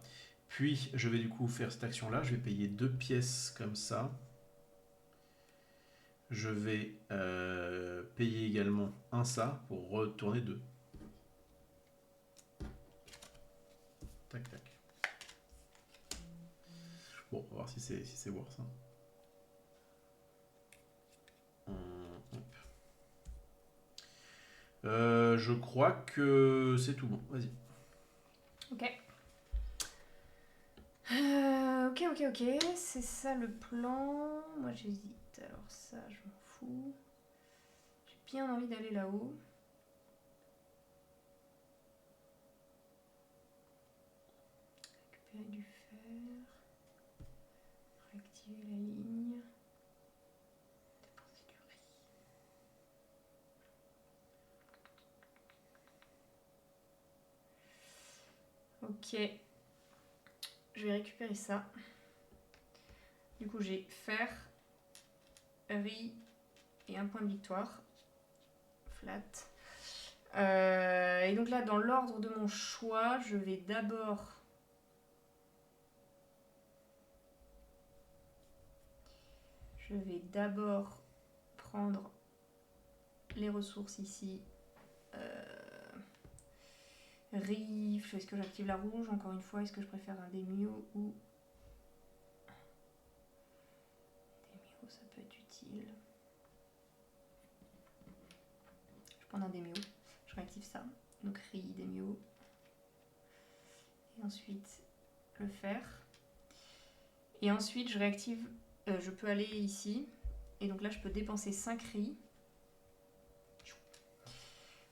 Puis je vais du coup faire cette action là. Je vais payer 2 pièces comme ça. Je vais payer également un ça pour retourner 2. Tac tac. Bon, on va voir si c'est worth ça. Je crois que c'est tout bon. Vas-y. Ok. Ok. C'est ça le plan. Moi j'hésite. Alors ça, je m'en fous. J'ai bien envie d'aller là-haut. Récupérer du fer. Réactiver la ligne. Dépenser du riz. Ok. Je vais récupérer ça. Du coup, j'ai fer, riz et un point de victoire. Flat. Et donc là, dans l'ordre de mon choix, je vais d'abord... prendre les ressources ici. Riff, est-ce que j'active la rouge? Encore une fois, est-ce que je préfère un Demio ou... Demio, ça peut être utile. Je vais prendre un Demio. Je réactive ça. Donc Ri, Demio. Et ensuite, le fer. Et ensuite, je réactive... je peux aller ici. Et donc là, je peux dépenser 5 Ri.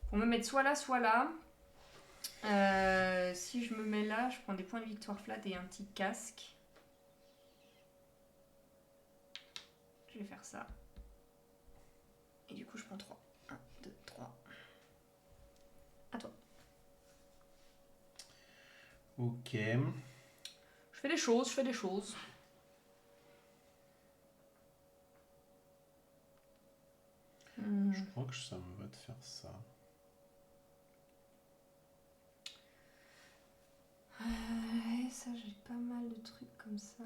Pour me mettre soit là, soit là. Si je me mets là, je prends des points de victoire flat et un petit casque. Je vais faire ça. Et du coup, je prends 3. 1, 2, 3. À toi. Ok. Je fais des choses. Je crois que ça me va de faire ça. Ça, j'ai pas mal de trucs comme ça.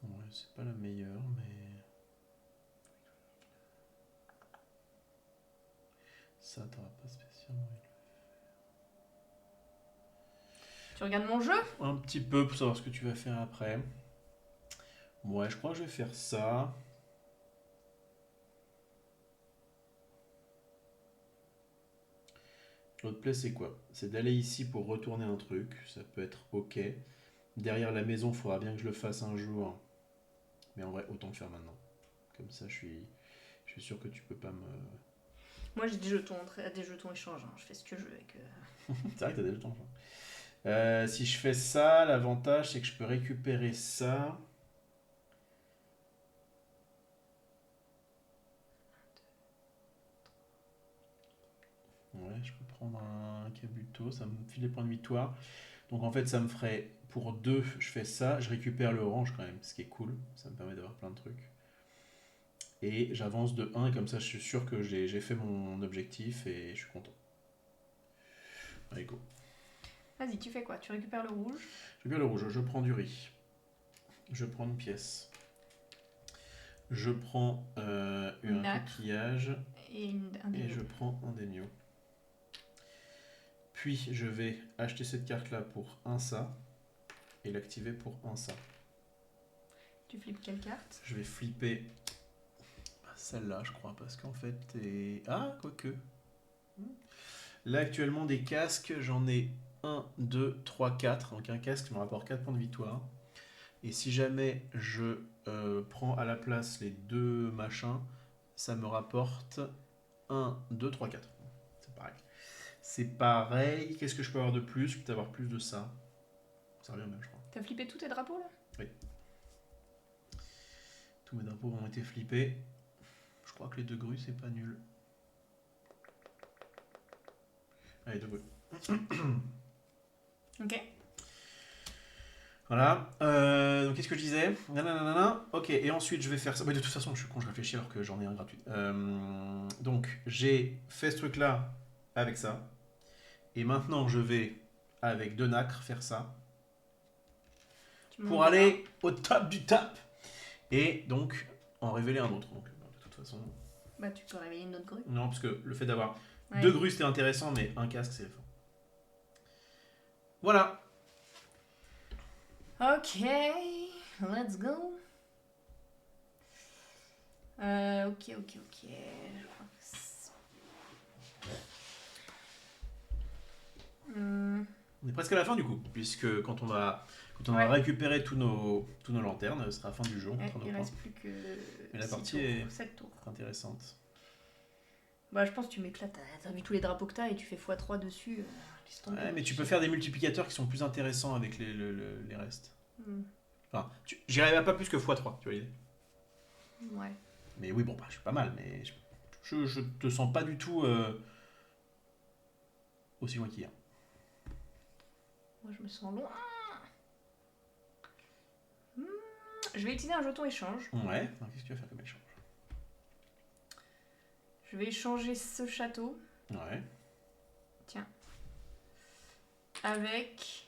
Ouais, c'est pas la meilleure, mais... Ça, t'auras pas spécialement envie de le faire. Tu regardes mon jeu? Un petit peu pour savoir ce que tu vas faire après. Ouais, je crois que je vais faire ça. L'autre play, c'est quoi? C'est d'aller ici pour retourner un truc. Ça peut être ok. Derrière la maison, il faudra bien que je le fasse un jour. Mais en vrai, autant le faire maintenant. Comme ça, je suis sûr que tu peux pas me... Moi, j'ai des jetons échanges. Hein. Je fais ce que je veux avec... C'est vrai que t'as des jetons. Si je fais ça, l'avantage, c'est que je peux récupérer ça. Ouais, je peux prendre un Kabuto, ça me file des points de victoire. Donc en fait, ça me ferait pour 2, je fais ça, je récupère le orange quand même, ce qui est cool. Ça me permet d'avoir plein de trucs. Et j'avance de 1 et comme ça, je suis sûr que j'ai fait mon objectif et je suis content. Allez, go. Vas-y, tu fais quoi? Tu récupères le rouge? Je récupère le rouge, je prends du riz. Je prends une pièce. Je prends un coquillage. Et je prends un Demio. Puis je vais acheter cette carte là pour un ça et l'activer pour un ça. Tu flippes quelle carte? Je vais flipper celle-là, je crois, parce qu'en fait, ah, quoique. Là, actuellement, des casques, j'en ai 1, 2, 3, 4. Donc un casque me rapporte 4 points de victoire. Et si jamais je prends à la place les deux machins, ça me rapporte 1, 2, 3, 4. C'est pareil. C'est pareil. Qu'est-ce que je peux avoir de plus? Je peux avoir plus de ça. Ça revient même, je crois. T'as flippé tous tes drapeaux là? Oui. Tous mes drapeaux ont été flippés. Je crois que les 2 grues, c'est pas nul. Allez, 2 grues. Ok. Voilà. Donc, qu'est-ce que je disais? Nanana. Ok, et ensuite, je vais faire ça. Mais de toute façon, je suis con, je réfléchis alors que j'en ai un gratuit. Donc, j'ai fait ce truc-là avec ça. Et maintenant, je vais, avec 2 nacres, faire ça. Pour aller au top du top. Et donc, en révéler un autre. Donc, de toute façon... Bah, tu peux révéler une autre grue. Non, parce que le fait d'avoir 2 grues, c'était intéressant, mais un casque, c'est fort. Voilà. Ok, let's go. Ok. On est presque à la fin du coup, puisque quand on a récupéré tous nos lanternes, ce sera la fin du jeu. Il reste plus que. Mais la partie est 7 tours. Intéressante. Bah, je pense que tu m'éclates. T'as vu tous les drapeaux que t'as et tu fais x3 dessus. Ouais, mais tu peux faire des multiplicateurs qui sont plus intéressants avec les restes. Enfin, j'y arriverai pas plus que x3, tu vois l'idée. Ouais. Mais oui, bon, bah, je suis pas mal, mais je te sens pas du tout aussi loin qu'hier. Moi, je me sens loin. Je vais utiliser un jeton échange. Ouais, qu'est-ce que tu vas faire comme échange? Je vais échanger ce château. Ouais. Tiens. Avec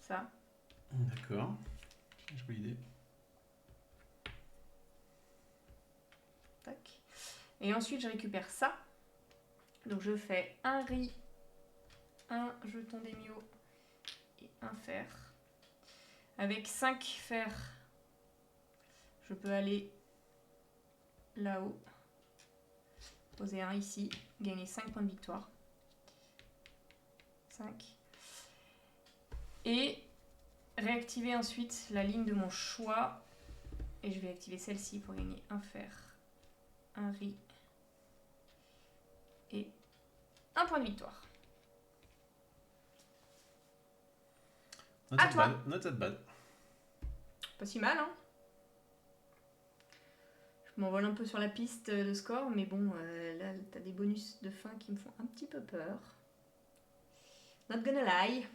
ça. D'accord. J'ai pas l'idée. Tac. Et ensuite, je récupère ça. Donc, je fais un riz, un jeton d'émio et un fer. Avec 5 fers, je peux aller là-haut. Poser un ici. Gagner 5 points de victoire. 5. Et réactiver ensuite la ligne de mon choix. Et je vais activer celle-ci pour gagner un fer, un riz et un point de victoire. Not À that toi. bad. Not that bad. Pas si mal, hein? Je m'envole un peu sur la piste de score, mais bon, là, t'as des bonus de fin qui me font un petit peu peur. Not gonna lie.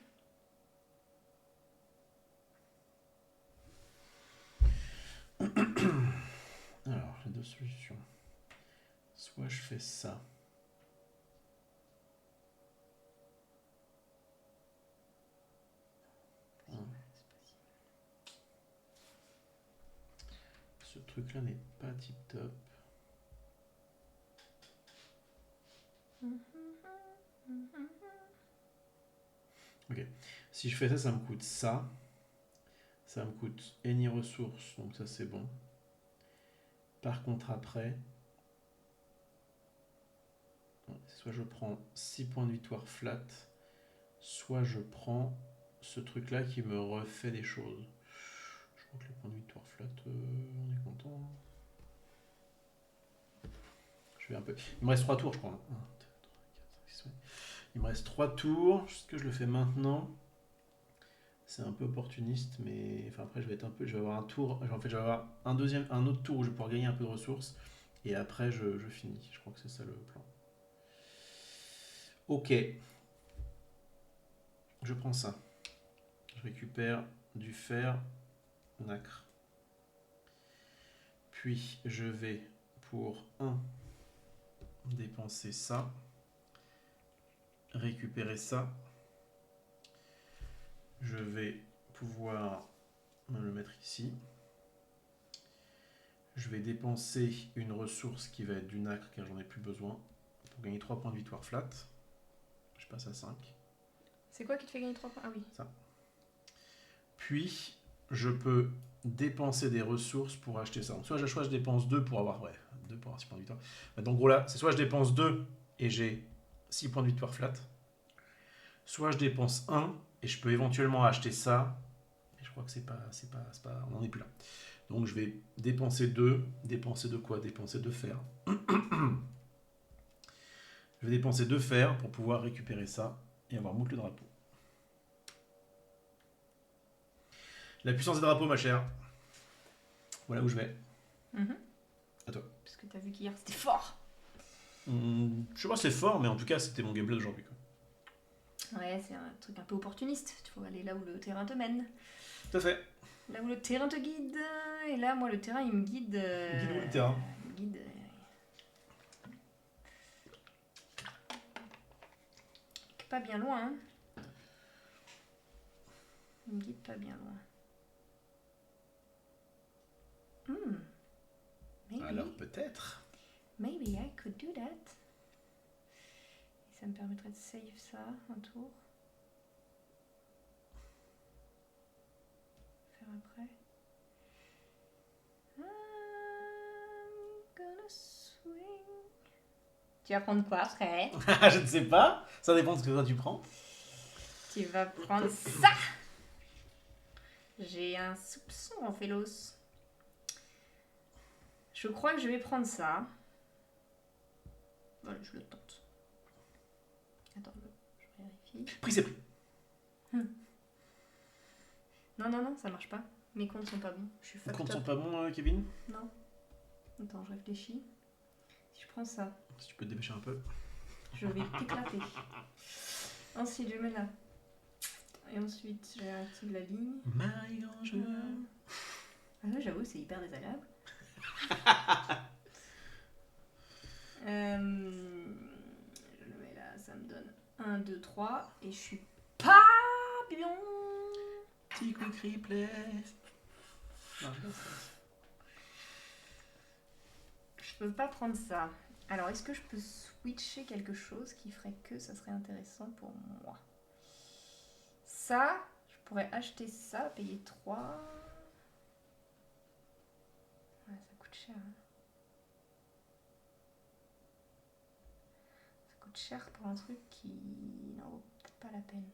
Alors, j'ai 2 solutions. Soit je fais ça. Ce truc-là n'est pas tip top. Ok. Si je fais ça, ça me coûte ça. Ça me coûte any ressources, donc ça c'est bon. Par contre, après, soit je prends 6 points de victoire flat, soit je prends ce truc-là qui me refait des choses. Je crois que les points de victoire flat, on est content. Je vais un peu. Il me reste 3 tours, je crois. 1, 2, 3, 4, 5, 6, 7. Il me reste 3 tours. Est-ce que je le fais maintenant? C'est un peu opportuniste, mais enfin après je vais être un peu. Je vais avoir un tour. En fait, je vais avoir un autre tour où je vais pouvoir gagner un peu de ressources. Et après, je finis. Je crois que c'est ça le plan. Ok. Je prends ça. Je récupère du fer, nacre. Puis je vais pour 1 dépenser ça. Récupérer ça. Je vais pouvoir me le mettre ici. Je vais dépenser une ressource qui va être du nacre car j'en ai plus besoin pour gagner 3 points de victoire flat. Je passe à 5. C'est quoi qui te fait gagner 3 points? Ah oui. Ça. Puis, je peux dépenser des ressources pour acheter ça. Donc, soit je dépense 2 pour avoir 2 pour avoir 6 points de victoire. Donc, en gros, là, c'est soit je dépense 2 et j'ai 6 points de victoire flat. Soit je dépense 1 et je peux éventuellement acheter ça. Mais je crois que c'est pas, on n'en est plus là. Donc, je vais dépenser 2. Dépenser de quoi? Dépenser de fer. Je vais dépenser 2 fers pour pouvoir récupérer ça et avoir moult le drapeau. La puissance des drapeaux, ma chère. Voilà où je vais. À toi. Parce que t'as vu qu'hier c'était fort. Je sais pas si c'est fort, mais en tout cas, c'était mon gameplay d'aujourd'hui. Ouais, c'est un truc un peu opportuniste. Il faut aller là où le terrain te mène. Tout à fait. Là où le terrain te guide. Et là, moi, le terrain, il me guide. Guide où le terrain? Il me guide. Pas bien loin. Hein. Il me guide pas bien loin. Maybe. Alors peut-être. Maybe I could do that. Et ça me permettrait de save ça un tour. Faire après. I'm gonna swing. Tu vas prendre quoi après? Je ne sais pas. Ça dépend de ce que toi tu prends. Tu vas prendre ça. J'ai un soupçon en Félos. Je crois que je vais prendre ça. Voilà, je le tente. Attends, je vérifie. Pris, c'est pris. Non, ça marche pas. Mes comptes sont pas bons. Je suis Les fucked comptes sont up. pas bons, Kevin? Non. Attends, je réfléchis. Si je prends ça, Si tu peux te dépêcher un peu. je vais t'éclater. Ensuite, je mets là. Et ensuite, je réactive la ligne. Marie-Ange. Ah ouais, j'avoue, c'est hyper désagréable. Je le mets là, ça me donne 1, 2, 3. Et je suis pas bien. Petit quick replay. Je peux pas prendre ça. Alors, est-ce que je peux switcher quelque chose qui ferait que ça serait intéressant pour moi? Ça, je pourrais acheter ça, payer 3. Ouais, ça coûte cher. Hein. Ça coûte cher pour un truc qui n'en vaut peut-être pas la peine.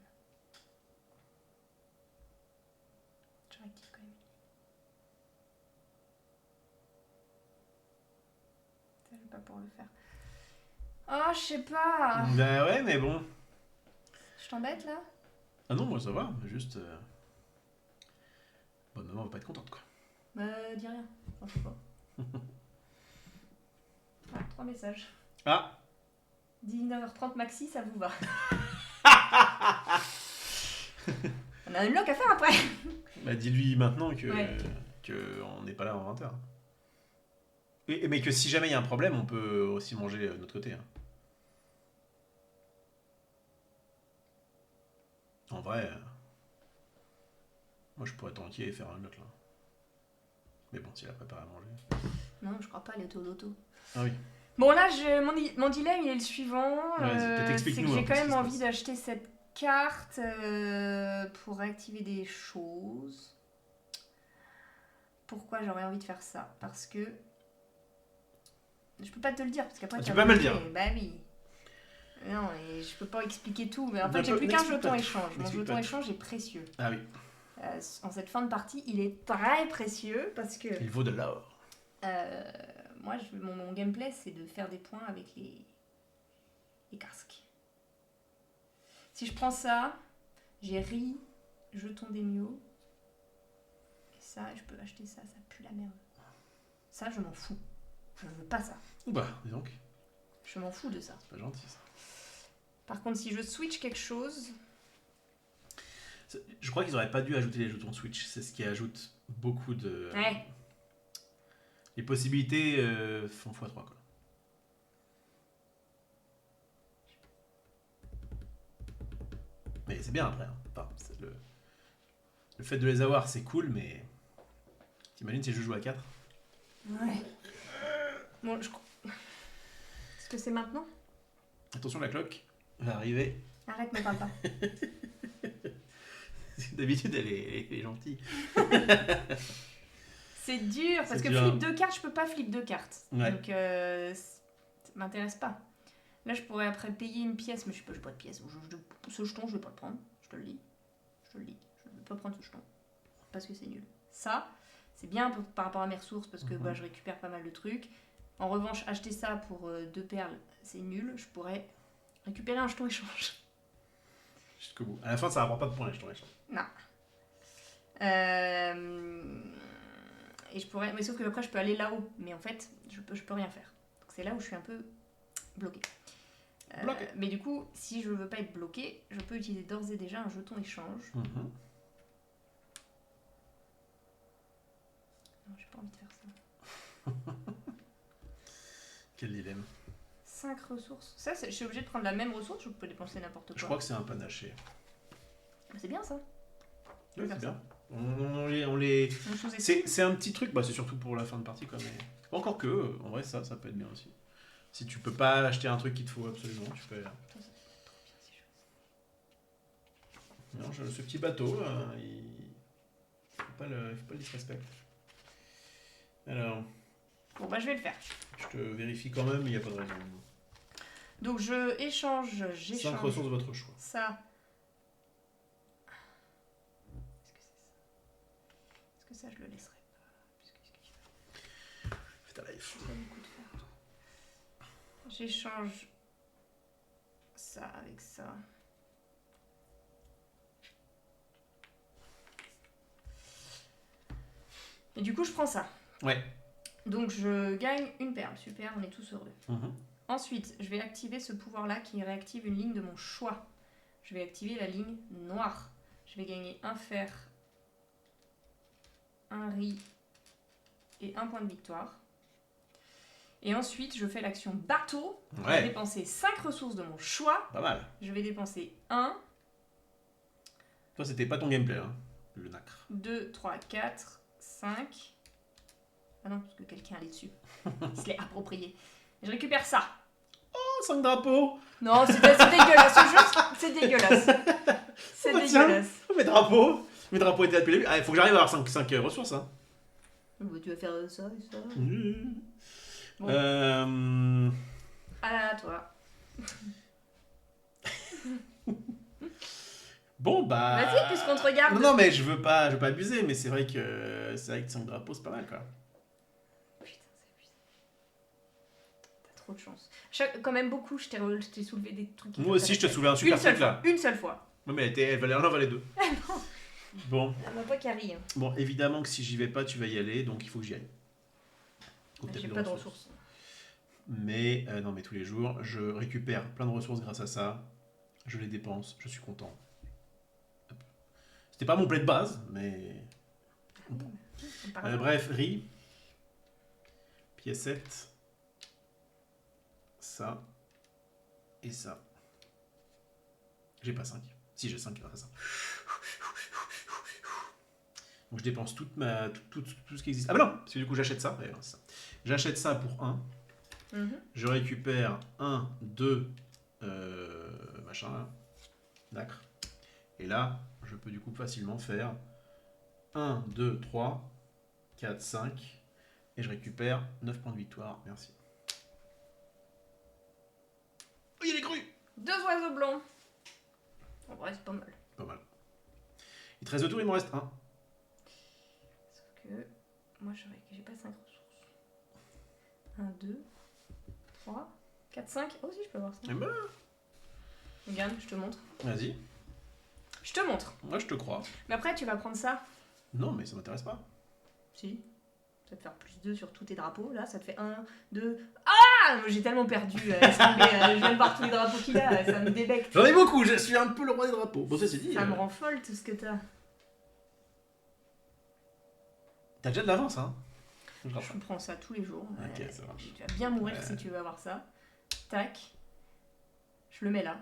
Je réactive quand même. Ça, je vais pas pouvoir le faire. Oh, je sais pas. Bah ouais, mais bon. Je t'embête là? Ah non, moi ça va, juste. Bonne maman va pas être contente quoi. Dis rien. Enfin, je sais pas. Ah, 3 messages. Ah 19h30 maxi, ça vous va? On a une loc à faire après. Bah dis-lui maintenant que, Ouais. que on n'est pas là en 20h. Mais que si jamais il y a un problème, on peut aussi manger de notre côté. Hein. En vrai, moi je pourrais tanker et faire un lot là. Mais bon, s'il a préparé à manger. Non, je crois pas, elle est au loto. Ah oui. Bon, là, mon dilemme, il est le suivant. Ouais, peut-être C'est explique-nous que un j'ai peu quand ce qui même se envie passe. d'acheter cette carte pour réactiver des choses. Pourquoi j'aurais envie de faire ça? Parce que... Je peux pas te le dire, parce qu'après... Ah, tu vas peux pas me le bloquer. dire. Bah oui. Non, et je peux pas expliquer tout. Mais en fait, j'ai N'explique plus qu'un pas jeton tout. échange. Mon N'explique jeton pas tout. échange est précieux. Ah oui. En cette fin de partie, il est très précieux parce que Il vaut de l'or. moi, mon gameplay, c'est de faire des points avec les casques. Si je prends ça, j'ai riz, jeton d'Emio. Et ça, je peux acheter ça, ça pue la merde. Ça, je m'en fous. Je veux pas ça. Ouh bah, dis donc. Je m'en fous de ça. C'est pas gentil ça. Par contre, si je switch quelque chose... Je crois qu'ils auraient pas dû ajouter les jetons Switch. C'est ce qui ajoute beaucoup de. Ouais. Les possibilités font x3 quoi. Mais c'est bien après. Hein. Enfin, le fait de les avoir, c'est cool, mais. T'imagines si je joue à 4? Ouais. Bon, je crois... Est-ce que c'est maintenant? Attention, la cloque va arriver. Arrête, me parle pas. D'habitude, elle est gentille. C'est dur, parce C'est que dur. flip 2 cartes, je peux pas flip 2 cartes. Ouais. Donc, ça m'intéresse pas. Là, je pourrais après payer une pièce, mais je sais pas de pièce. Ce jeton, je vais pas le prendre. Je te le dis. Je ne vais pas prendre ce jeton. Parce que c'est nul. Ça, c'est bien par rapport à mes ressources, parce que je récupère pas mal de trucs. En revanche, acheter ça pour 2 perles, c'est nul. Je pourrais récupérer un jeton échange. Jusqu'au bout. À la fin, ça rapporte pas de points, je t'en échange. Non. Et je pourrais... Mais sauf que après, je peux aller là-haut. Mais en fait, je peux rien faire. Donc c'est là où je suis un peu bloquée. Bloqué. Mais du coup, si je veux pas être bloquée, je peux utiliser d'ores et déjà un jeton échange. Mhm. Non, j'ai pas envie de faire ça. Quel dilemme. 5 ressources. Ça, je suis obligée de prendre la même ressource, je peux dépenser n'importe quoi. Je crois que c'est un panaché. C'est bien ça. Ouais, faire c'est ça. bien. On les... On sous-estime. C'est un petit truc, bah, c'est surtout pour la fin de partie quoi, mais encore que, en vrai ça peut être bien aussi. Si tu peux pas acheter un truc qu'il te faut absolument, tu peux... Putain, ça peut être trop bien si je fais ça. Non, ce petit bateau, il faut pas le disrespect. Alors, Bon, bah je vais le faire. je te vérifie quand même, il n'y a pas de raison. Donc je échange, 5 j'échange ressources de votre choix. ça. Est-ce que ça je le laisserai pas? Fais ta life. Ça me coûte faire. J'échange ça avec ça. Et du coup, je prends ça. Ouais. Donc, je gagne une perle. Super, on est tous heureux. Mhm. Ensuite, je vais activer ce pouvoir-là qui réactive une ligne de mon choix. Je vais activer la ligne noire. Je vais gagner un fer, un riz et 1 point de victoire. Et ensuite, je fais l'action bateau. Je vais Ouais, dépenser 5 ressources de mon choix. pas mal. Je vais dépenser 1, Toi, c'était pas ton gameplay, hein, le nacre. 2, 3, 4, 5. Ah non, parce que quelqu'un allait dessus. Il se l'est approprié. Et je récupère ça. Oh, 5 drapeaux. Non, c'est dégueulasse. Ce jeu, c'est dégueulasse. C'est Bah, tiens. dégueulasse. Mes drapeaux étaient là depuis le début. Ah, il faut que j'arrive à avoir 5 ressources, hein. Tu vas faire ça et ça. Bon. À toi. Bon, bah... Vas-y, puisqu'on te regarde. Non, mais je veux pas abuser, mais c'est vrai que 5 drapeaux, c'est pas mal, quoi. Putain, c'est abusé. T'as trop de chance. Quand même beaucoup, je t'ai soulevé des trucs. Moi aussi, je te soulève un super truc, là. Une seule fois. Non, mais elle en valait 2. Bon. Elle m'a pas carré. Hein. Bon, évidemment que si j'y vais pas, tu vas y aller, donc il faut que j'y aille. J'ai pas de ressources. Mais, non, mais tous les jours, je récupère plein de ressources grâce à ça. Je les dépense, je suis content. Hop. C'était pas mon play de base, mais... bref, riz. Piécette. Ça. Et ça. J'ai pas 5. Si, j'ai 5 grâce à ça. Donc je dépense tout ce qui existe. Ah bah non, parce que du coup j'achète ça. J'achète ça pour 1. Je récupère 1, 2, machin là. Nacre. Et là, je peux du coup facilement faire 1, 2, 3, 4, 5. Et je récupère 9 points de victoire. Merci. Oh, il y a les grues! 2 oiseaux blancs. En vrai, c'est pas mal. Pas mal. Il te reste 2 tours, il m'en reste 1. Sauf que moi, j'ai pas 5 ressources. 1, 2, 3, 4, 5. Oh, si, je peux avoir ça. Eh ben, Regarde, je te montre. vas-y. Je te montre. Moi, je te crois. Mais après, tu vas prendre ça. Non, mais ça m'intéresse pas. Si. Ça va te faire plus 2 sur tous tes drapeaux. Là, ça te fait 1, 2. Ah! J'ai tellement perdu. Je viens de voir tous les drapeaux qu'il a. Ça me débecte. J'en ai beaucoup, je suis un peu le roi des drapeaux. Bon, ça c'est dit. Ça me rend folle tout ce que t'as. T'as déjà de l'avance, hein? Je prends ça tous les jours. Ok, ça marche. Tu vas bien mourir si tu veux avoir ça. Tac. Je le mets là.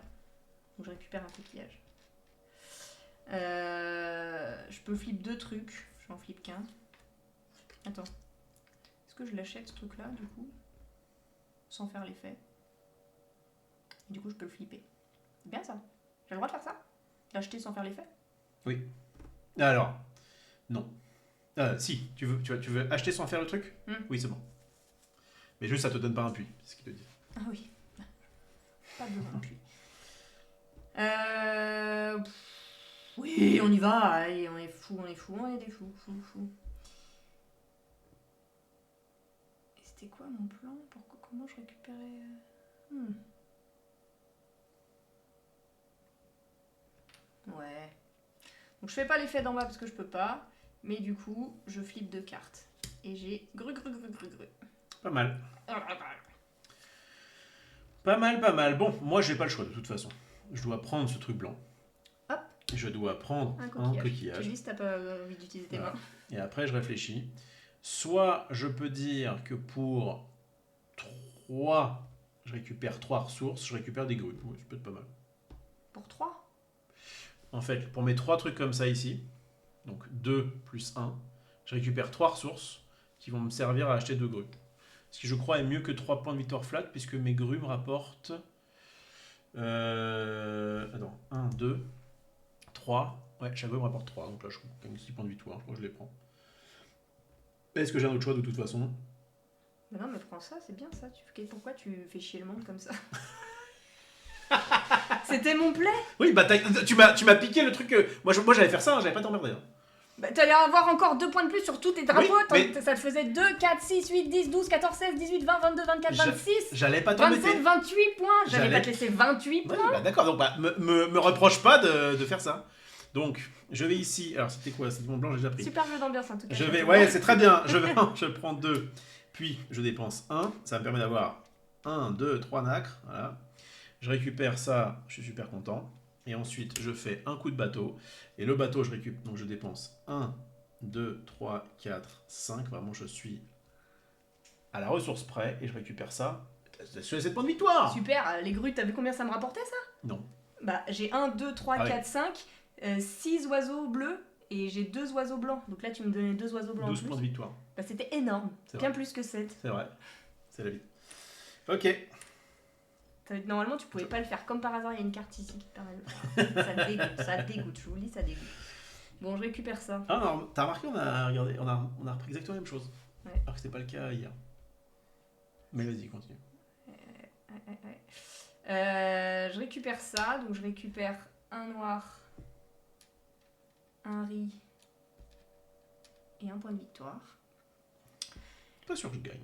Donc je récupère un coquillage. Je peux flip 2 trucs. Je vais en flip qu'un. Attends. Est-ce que je l'achète ce truc là du coup? Sans faire l'effet. Et du coup je peux le flipper. C'est bien ça. J'ai le droit de faire ça? L'acheter sans faire l'effet? Oui. Alors, non. Si, tu veux acheter sans faire le truc? Oui, c'est bon. Mais juste ça te donne pas un puits, c'est ce qu'il te dit. Ah oui. Pas besoin de puits. Oui, on y va. Allez, on est fou, on est des fous. Et c'était quoi mon plan? Comment je récupérais Ouais. Donc je fais pas l'effet d'en bas parce que je peux pas. Mais du coup, je flippe 2 cartes. Et j'ai gru. Pas mal. Pas mal. Bon, moi j'ai pas le choix de toute façon. Je dois prendre ce truc blanc. Hop. Je dois prendre un coquillage. Tu dis si t'as pas envie d'utiliser tes mains. Et après je réfléchis. Soit je peux dire que pour 3, je récupère 3 ressources, je récupère des grues. Ouais, ça peut être pas mal. Pour 3? En fait, pour mes 3 trucs comme ça ici, donc 2 plus 1, je récupère 3 ressources qui vont me servir à acheter 2 grues. Ce qui je crois est mieux que 3 points de victoire flat, puisque mes grues me rapportent... Attends, 1, 2, 3. Ouais, chaque grue me rapporte 3, donc là je gagne 6 points de victoire, je crois que je les prends. Est-ce que j'ai un autre choix de toute façon? Mais non, mais prends ça, c'est bien ça. Pourquoi tu fais chier le monde comme ça? C'était mon play. Oui, bah tu m'as piqué le truc que... Moi j'allais faire ça, hein, j'allais pas t'emmerder. Hein. Bah t'allais avoir encore 2 points de plus sur tous tes drapeaux. Oui, mais... Ça te faisait 2, 4, 6, 8, 10, 12, 14, 16, 18, 20, 22, 24, 26. J'allais pas t'embêter. 27, 28 points. J'allais pas te laisser 28 points. Oui, bah d'accord, donc me reproche pas de faire ça. Donc, je vais ici... Alors c'était quoi? C'était mon blanc, j'ai déjà pris. Super jeu d'ambiance en tout cas. Ouais, c'est très bien. Je prends 2, puis je dépense 1. Ça me permet d'avoir 1, 2, 3 nacres. Voilà. Je récupère ça, je suis super content. Et ensuite, je fais un coup de bateau. Et le bateau, je récupère, donc je dépense 1, 2, 3, 4, 5. Vraiment, je suis à la ressource près et je récupère ça. Sur les 7 points de victoire. Super, les grues, t'as vu combien ça me rapportait ça? Non. Bah, j'ai 1, 2, 3, Ah oui. 4, 5, 6 oiseaux bleus et j'ai 2 oiseaux blancs. Donc là, tu me donnais 2 oiseaux blancs 12 en plus. points de victoire. Bah, c'était énorme, C'est bien vrai. plus que 7. C'est vrai. C'est la vie. Ok. Normalement, tu pouvais pas le faire. Comme par hasard, il y a une carte ici qui te permet de le faire. Ça dégoûte, je vous le dis, ça dégoûte. Bon, je récupère ça. Ah non, t'as remarqué, on a repris exactement la même chose. Ouais. Alors que c'était pas le cas hier. Mais vas-y, continue. Ouais. Je récupère ça, donc je récupère un noir, un riz et un point de victoire. Pas sûr que je gagne.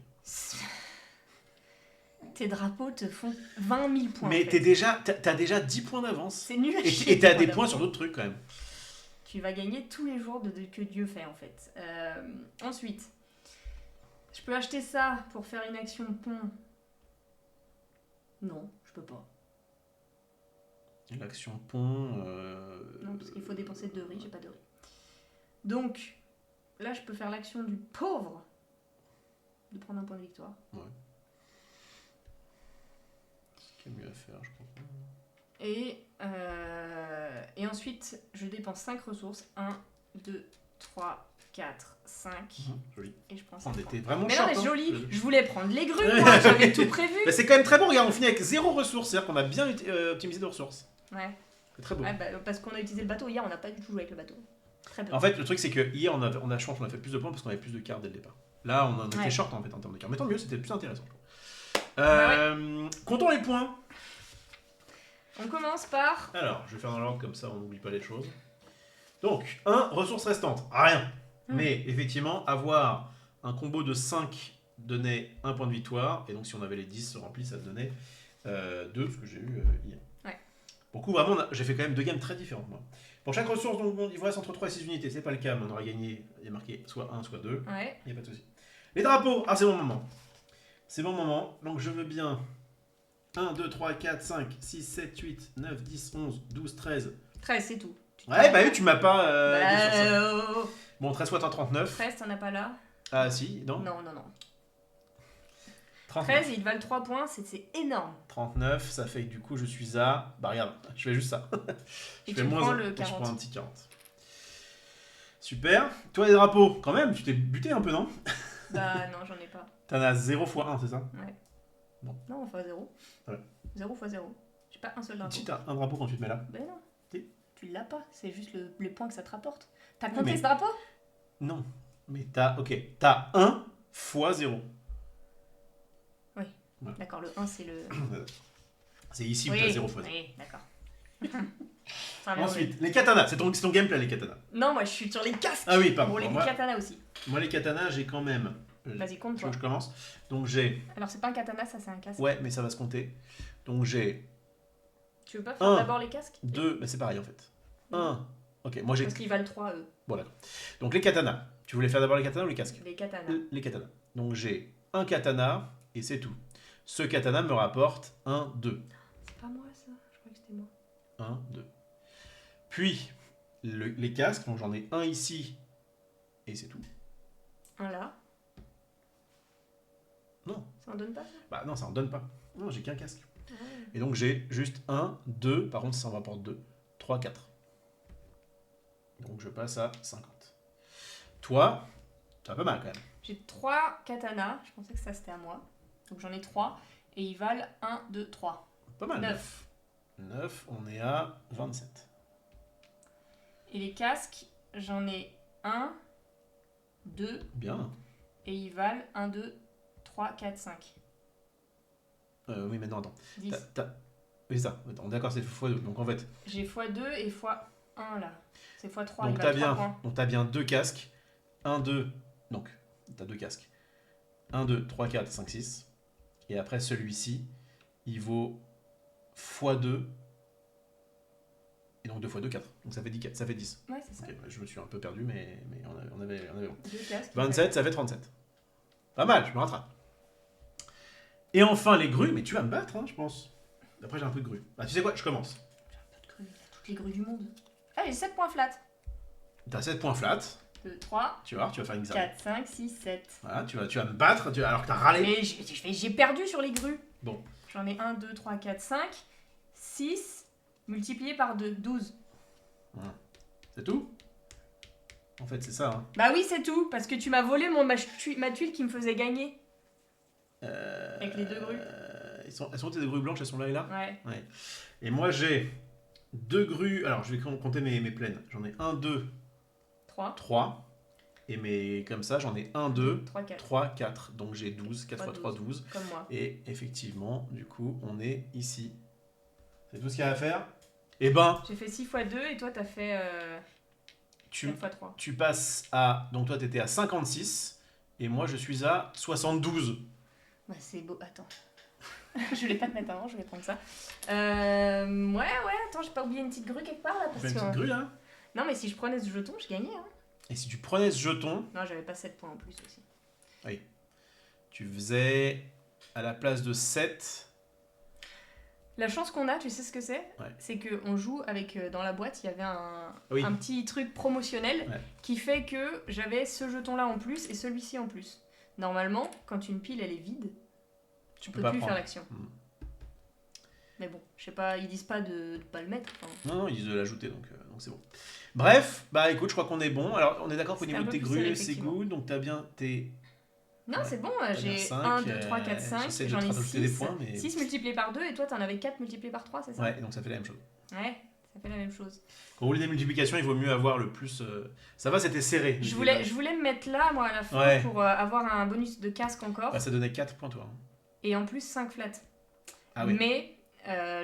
Tes drapeaux te font 20 000 points. Mais en fait. t'as déjà 10 points d'avance. C'est nul à Et chier, t'as des d'avance. points sur d'autres trucs quand même. Tu vas gagner tous les jours que Dieu fait en fait. Ensuite, je peux acheter ça pour faire une action de pont. Non, je peux pas. L'action pont. Non, parce qu'il faut dépenser 2 riz, j'ai pas de riz. Donc, là, je peux faire l'action du pauvre de prendre un point de victoire. Ouais. Ce qui est mieux à faire, je crois. Et ensuite, je dépense 5 ressources. 1, 2, 3, 4, 5. Joli. Et je prends On 5 était points. vraiment Mais non, short, mais hein. joli, je voulais prendre les grues, moi, j'avais tout prévu. Mais c'est quand même très bon, regarde, on finit avec 0 ressources, c'est-à-dire qu'on a bien optimisé nos ressources. Ouais. C'est très beau. Ouais, bah, parce qu'on a utilisé le bateau hier, on n'a pas du tout joué avec le bateau. Très peu. En fait, le truc c'est que hier on a chance, on a fait plus de points parce qu'on avait plus de cartes dès le départ. Là, on en était Ouais. short en fait en termes de cartes. Mais tant mieux, c'était plus intéressant. Bah Comptons les points. On commence par. Alors, je vais faire dans l'ordre comme ça, on n'oublie pas les choses. Donc, 1, ressources restantes. Rien. Mais effectivement, avoir un combo de 5 donnait 1 point de victoire. Et donc, si on avait les 10 remplis, ça donnait 2, ce que j'ai eu hier. Ouais. Pour le coup, vraiment, j'ai fait quand même 2 games très différentes. Moi. Pour chaque ressource, donc, il vous reste entre 3 et 6 unités. C'est pas le cas, mais on aura gagné, il y a marqué soit 1, soit 2. Ouais. Il n'y a pas de souci. Les drapeaux, c'est mon moment. C'est mon moment. Donc, je veux bien 1, 2, 3, 4, 5, 6, 7, 8, 9, 10, 11, 12, 13. 13, c'est tout. Ouais, bah oui, tu m'as pas. dit sur ça. Oh. Bon, 13 fois 39. 13, t'en as pas là? Ah, si, non Non. 39. 13, ils valent 3 points, c'est énorme. 39, ça fait que du coup, je suis à. Bah, regarde, je fais juste ça. Et je fais tu moins prends un. le Donc, je 40. prends un petit 40. Super. Toi, les drapeaux, quand même, tu t'es buté un peu, non? Bah non, j'en ai pas. T'en as 0 fois 1, c'est ça? Non, fois 0. Ouais. 0 fois 0. J'ai pas un seul drapeau. Si t'as un drapeau quand tu te mets là. Ben non. Si. Tu l'as pas, c'est juste les points que ça te rapporte. T'as Oui, compté mais- ce drapeau? Non. Mais t'as. Ok. T'as 1 fois 0. D'accord, le 1 c'est le. C'est ici où t'as 0 fois 0. Oui, d'accord. Enfin, mais Ensuite, les katanas. C'est ton gameplay, les katanas. non, moi je suis sur les casques. Ah oui, pardon. Bon, les moi, katanas aussi. moi, les katanas, j'ai quand même. Vas-y, compte Tu veux toi. que je commence? Donc, j'ai. Alors, c'est pas un katana, ça c'est un casque. Ouais, mais ça va se compter. Donc, j'ai Tu veux pas faire Un. d'abord les casques? 2. Bah, c'est pareil en fait. Non. 1. Ok, moi j'ai. Parce qu'ils valent 3 eux, Bon, d'accord. Donc, les katanas. Tu voulais faire d'abord les katanas ou les casques? les katanas. Les katanas. Donc, j'ai un katana et c'est tout. Ce katana me rapporte 1, 2. C'est pas moi ça, je croyais que c'était moi. 1, 2. Puis, les casques, donc j'en ai un ici et c'est tout. Un là. Non. Ça en donne pas ça? Bah, non, ça en donne pas. Non, j'ai qu'un casque. Ouais. Et donc, j'ai juste 1, 2. Par contre, ça en rapporte 2. 3, 4. Donc, je passe à 50. Toi, t'as pas mal quand même. J'ai 3 katanas, je pensais que ça c'était à moi. Donc j'en ai 3 et ils valent 1, 2, 3. Pas mal. 9. 9, on est à 27. Et les casques, j'en ai 1, 2 Bien. et ils valent 1, 2, 3, 4, 5. Oui, mais non, attends. 10. Oui, c'est ça. Attends, d'accord, c'est x2. Donc en fait, J'ai x2 et x1 là. C'est x3, donc ils t'as valent 3 bien, points. donc t'as bien 2 casques. 1, 2. Donc, t'as 2 casques. 1, 2, 3, 4, 5, 6. Et après, celui-ci, il vaut x2. Et donc 2 x 2, 4. Donc ça fait 10. Ça fait 10. Ouais, c'est ça. Ok, je me suis un peu perdu, mais on avait bon. 2 casques. 27, ça fait 37. Pas mal, je me rattrape. Et enfin, les grues. Mais tu vas me battre, hein, je pense. Après, j'ai un peu de grues. Bah, tu sais quoi, je commence. J'ai un peu de grues, il y a toutes les grues du monde. Ah, j'ai 7 points flat. T'as 7 points flat. 2, 3, Tu vas voir, tu vas faire une 4, 5, 6, 7. Voilà, tu vas me battre alors que t'as râlé. Mais j'ai perdu sur les grues. Bon. J'en ai 1, 2, 3, 4, 5, 6, multiplié par 2, 12. Voilà. C'est tout? En fait, c'est ça. Hein. Bah oui, c'est tout, parce que tu m'as volé ma tuile qui me faisait gagner. Avec les 2 grues. Elles sont tes 2 grues blanches, elles sont là et là? Ouais. Et moi, j'ai 2 grues. Alors, je vais compter mes plaines. J'en ai 1, 2, 3. Et comme ça, j'en ai 1, 2, 3, 4. Donc j'ai 12. 4 fois 3, 12. Comme moi. Et effectivement, du coup, on est ici. C'est tout ce qu'il y a à faire. Et ben. J'ai fait 6 fois 2 et toi, t'as fait 4 fois 3. Tu passes à. Donc toi, t'étais à 56. Et moi, je suis à 72. Bah, c'est beau. Attends. Je voulais pas te mettre avant, je vais prendre ça. Ouais, attends, j'ai pas oublié une petite grue quelque part là. Parce une petite grue là. Non, mais si je prenais ce jeton, je gagnais. Hein. Et si tu prenais ce jeton. Non, j'avais pas 7 points en plus aussi. Oui. Tu faisais à la place de 7. La chance qu'on a, tu sais ce que c'est? Ouais. C'est qu'on joue avec. Dans la boîte, il y avait un petit truc promotionnel qui fait que j'avais ce jeton là en plus et celui-ci en plus. Normalement, quand une pile elle est vide, tu peux plus faire l'action. Mais bon, je sais pas, ils disent pas de pas le mettre. Enfin. Non, ils disent de l'ajouter, donc c'est bon. Bref, bah écoute, je crois qu'on est bon. Alors, on est d'accord qu'au niveau de tes grues, c'est good, donc t'as bien tes... Non, c'est bon, j'ai 1, 2, 3, 4, 5, j'en ai 6. 6 multiplié par 2 et toi t'en avais 4 multiplié par 3, c'est ça? Ouais, donc ça fait la même chose. Ouais, ça fait la même chose. Quand vous voulez des multiplications, il vaut mieux avoir le plus... Ça va, c'était serré. Je voulais me mettre là, moi, à la fin, pour avoir un bonus de casque encore. Bah, ça donnait 4 points, toi. Et en plus 5 flats. Ah oui. Mais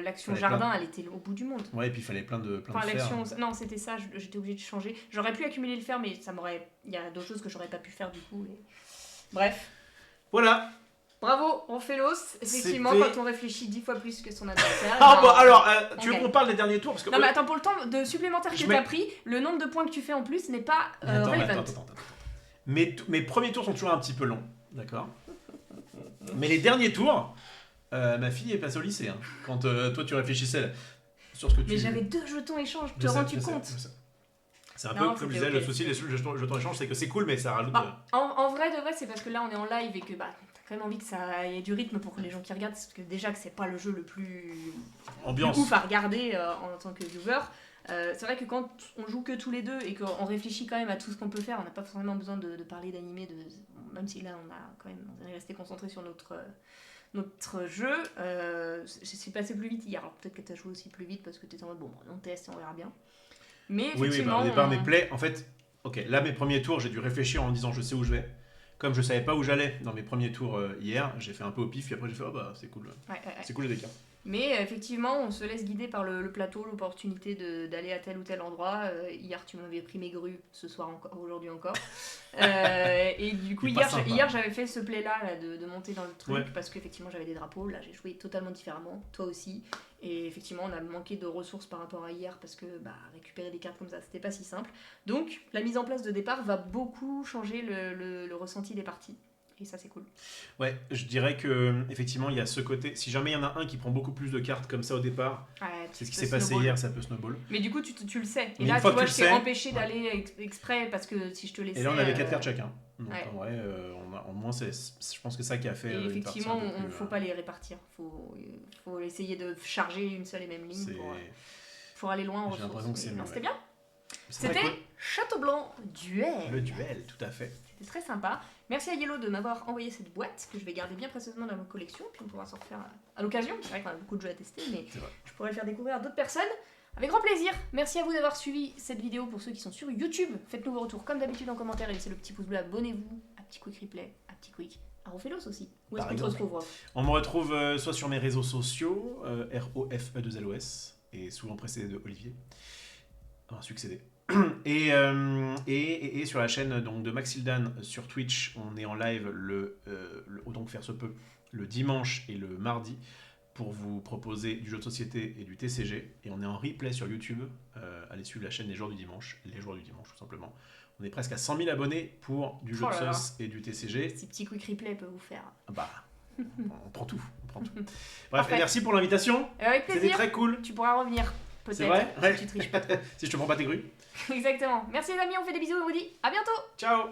l'action jardin, elle était au bout du monde. Ouais, et puis il fallait plein de l'action... Non, c'était ça, j'étais obligée de changer. J'aurais pu accumuler le fer, mais il y a d'autres choses que j'aurais pas pu faire du coup. Et... Bref. Voilà. Bravo, on fait l'os. Effectivement, quand on réfléchit 10 fois plus que son adversaire. Ah bah alors, tu veux qu'on parle des derniers tours parce que... Non mais attends, pour le temps de supplémentaire que t'as pris, le nombre de points que tu fais en plus n'est pas relevant. Attends. Mes premiers tours sont toujours un petit peu longs, d'accord? Mais les derniers tours, ma fille est passée au lycée. Hein, quand toi tu réfléchissais sur ce que tu... Mais j'avais 2 jetons échange, te rends-tu compte? C'est un peu comme je disais, le souci des jetons échange, c'est que c'est cool, mais ça rajoute... En vrai de vrai, c'est parce que là on est en live et que t'as quand même envie que ça y ait du rythme pour les gens qui regardent, parce que déjà que c'est pas le jeu le plus ouf à regarder en tant que viewer. C'est vrai que quand on joue que tous les deux et qu'on réfléchit quand même à tout ce qu'on peut faire, on n'a pas forcément besoin de parler d'animé, même si là on est resté concentré sur notre jeu. C'est passé plus vite hier, alors peut-être que tu as joué aussi plus vite parce que tu étais en mode bon, on teste et on verra bien. Mais effectivement, au départ, mes plays, en fait, ok, là mes premiers tours, j'ai dû réfléchir en me disant je sais où je vais. Comme je savais pas où j'allais dans mes premiers tours hier, j'ai fait un peu au pif, et après j'ai fait oh bah c'est cool. C'est cool les cartes. Mais effectivement, on se laisse guider par le plateau, l'opportunité d'aller à tel ou tel endroit. Hier, tu m'avais pris mes grues, ce soir encore, aujourd'hui encore. Et du coup, hier j'avais fait ce play-là de monter dans le truc parce qu'effectivement, j'avais des drapeaux. Là, j'ai joué totalement différemment, toi aussi. Et effectivement, on a manqué de ressources par rapport à hier parce que récupérer des cartes comme ça, c'était pas si simple. Donc, la mise en place de départ va beaucoup changer le ressenti des parties. Et ça, c'est cool. Ouais, je dirais que effectivement, il y a ce côté. Si jamais il y en a un qui prend beaucoup plus de cartes comme ça au départ, c'est ce qui s'est passé hier, ça peut snowball. Mais du coup, tu le sais. Et là, tu vois, je t'ai empêché d'aller exprès parce que si je te laissais. Et là, on avait 4 cartes chacun. Donc en vrai, au moins, je pense que c'est ça qui a fait. Et effectivement, il ne faut pas les répartir. Il faut essayer de charger une seule et même ligne pour aller loin en ressources. J'ai l'impression que c'est mieux. C'était bien. C'était Château Blanc Duel. Le duel, tout à fait. C'était très sympa. Merci à Yellow de m'avoir envoyé cette boîte que je vais garder bien précieusement dans ma collection. Puis on pourra s'en refaire à l'occasion. C'est vrai qu'on a beaucoup de jeux à tester, mais je pourrais le faire découvrir à d'autres personnes. Avec grand plaisir. Merci à vous d'avoir suivi cette vidéo. Pour ceux qui sont sur YouTube, faites-nous vos retours comme d'habitude en commentaire et laissez le petit pouce bleu. Abonnez-vous à Petit Quick Replay, à Petit Quick, à Rofelos aussi. Où est-ce qu'on te retrouve, Rof? On me retrouve soit sur mes réseaux sociaux, ROFE2LOS, et souvent précédé de Olivier. Enfin, succédé. Et sur la chaîne donc, de Maxildan sur Twitch, on est en live autant que faire se peut le dimanche et le mardi pour vous proposer du jeu de société et du TCG. Et on est en replay sur YouTube. Allez suivre la chaîne Les Jours du Dimanche, tout simplement. On est presque à 100 000 abonnés pour du jeu de sauce et du TCG. Si Petit Quick Replay peut vous faire. On prend tout. Bref, et merci pour l'invitation. Avec plaisir. C'était très cool. Tu pourras revenir. C'est vrai? Peut-être, si tu triches pas trop. Si je te prends pas tes grues. Exactement. Merci les amis, on fait des bisous et on vous dit à bientôt. Ciao!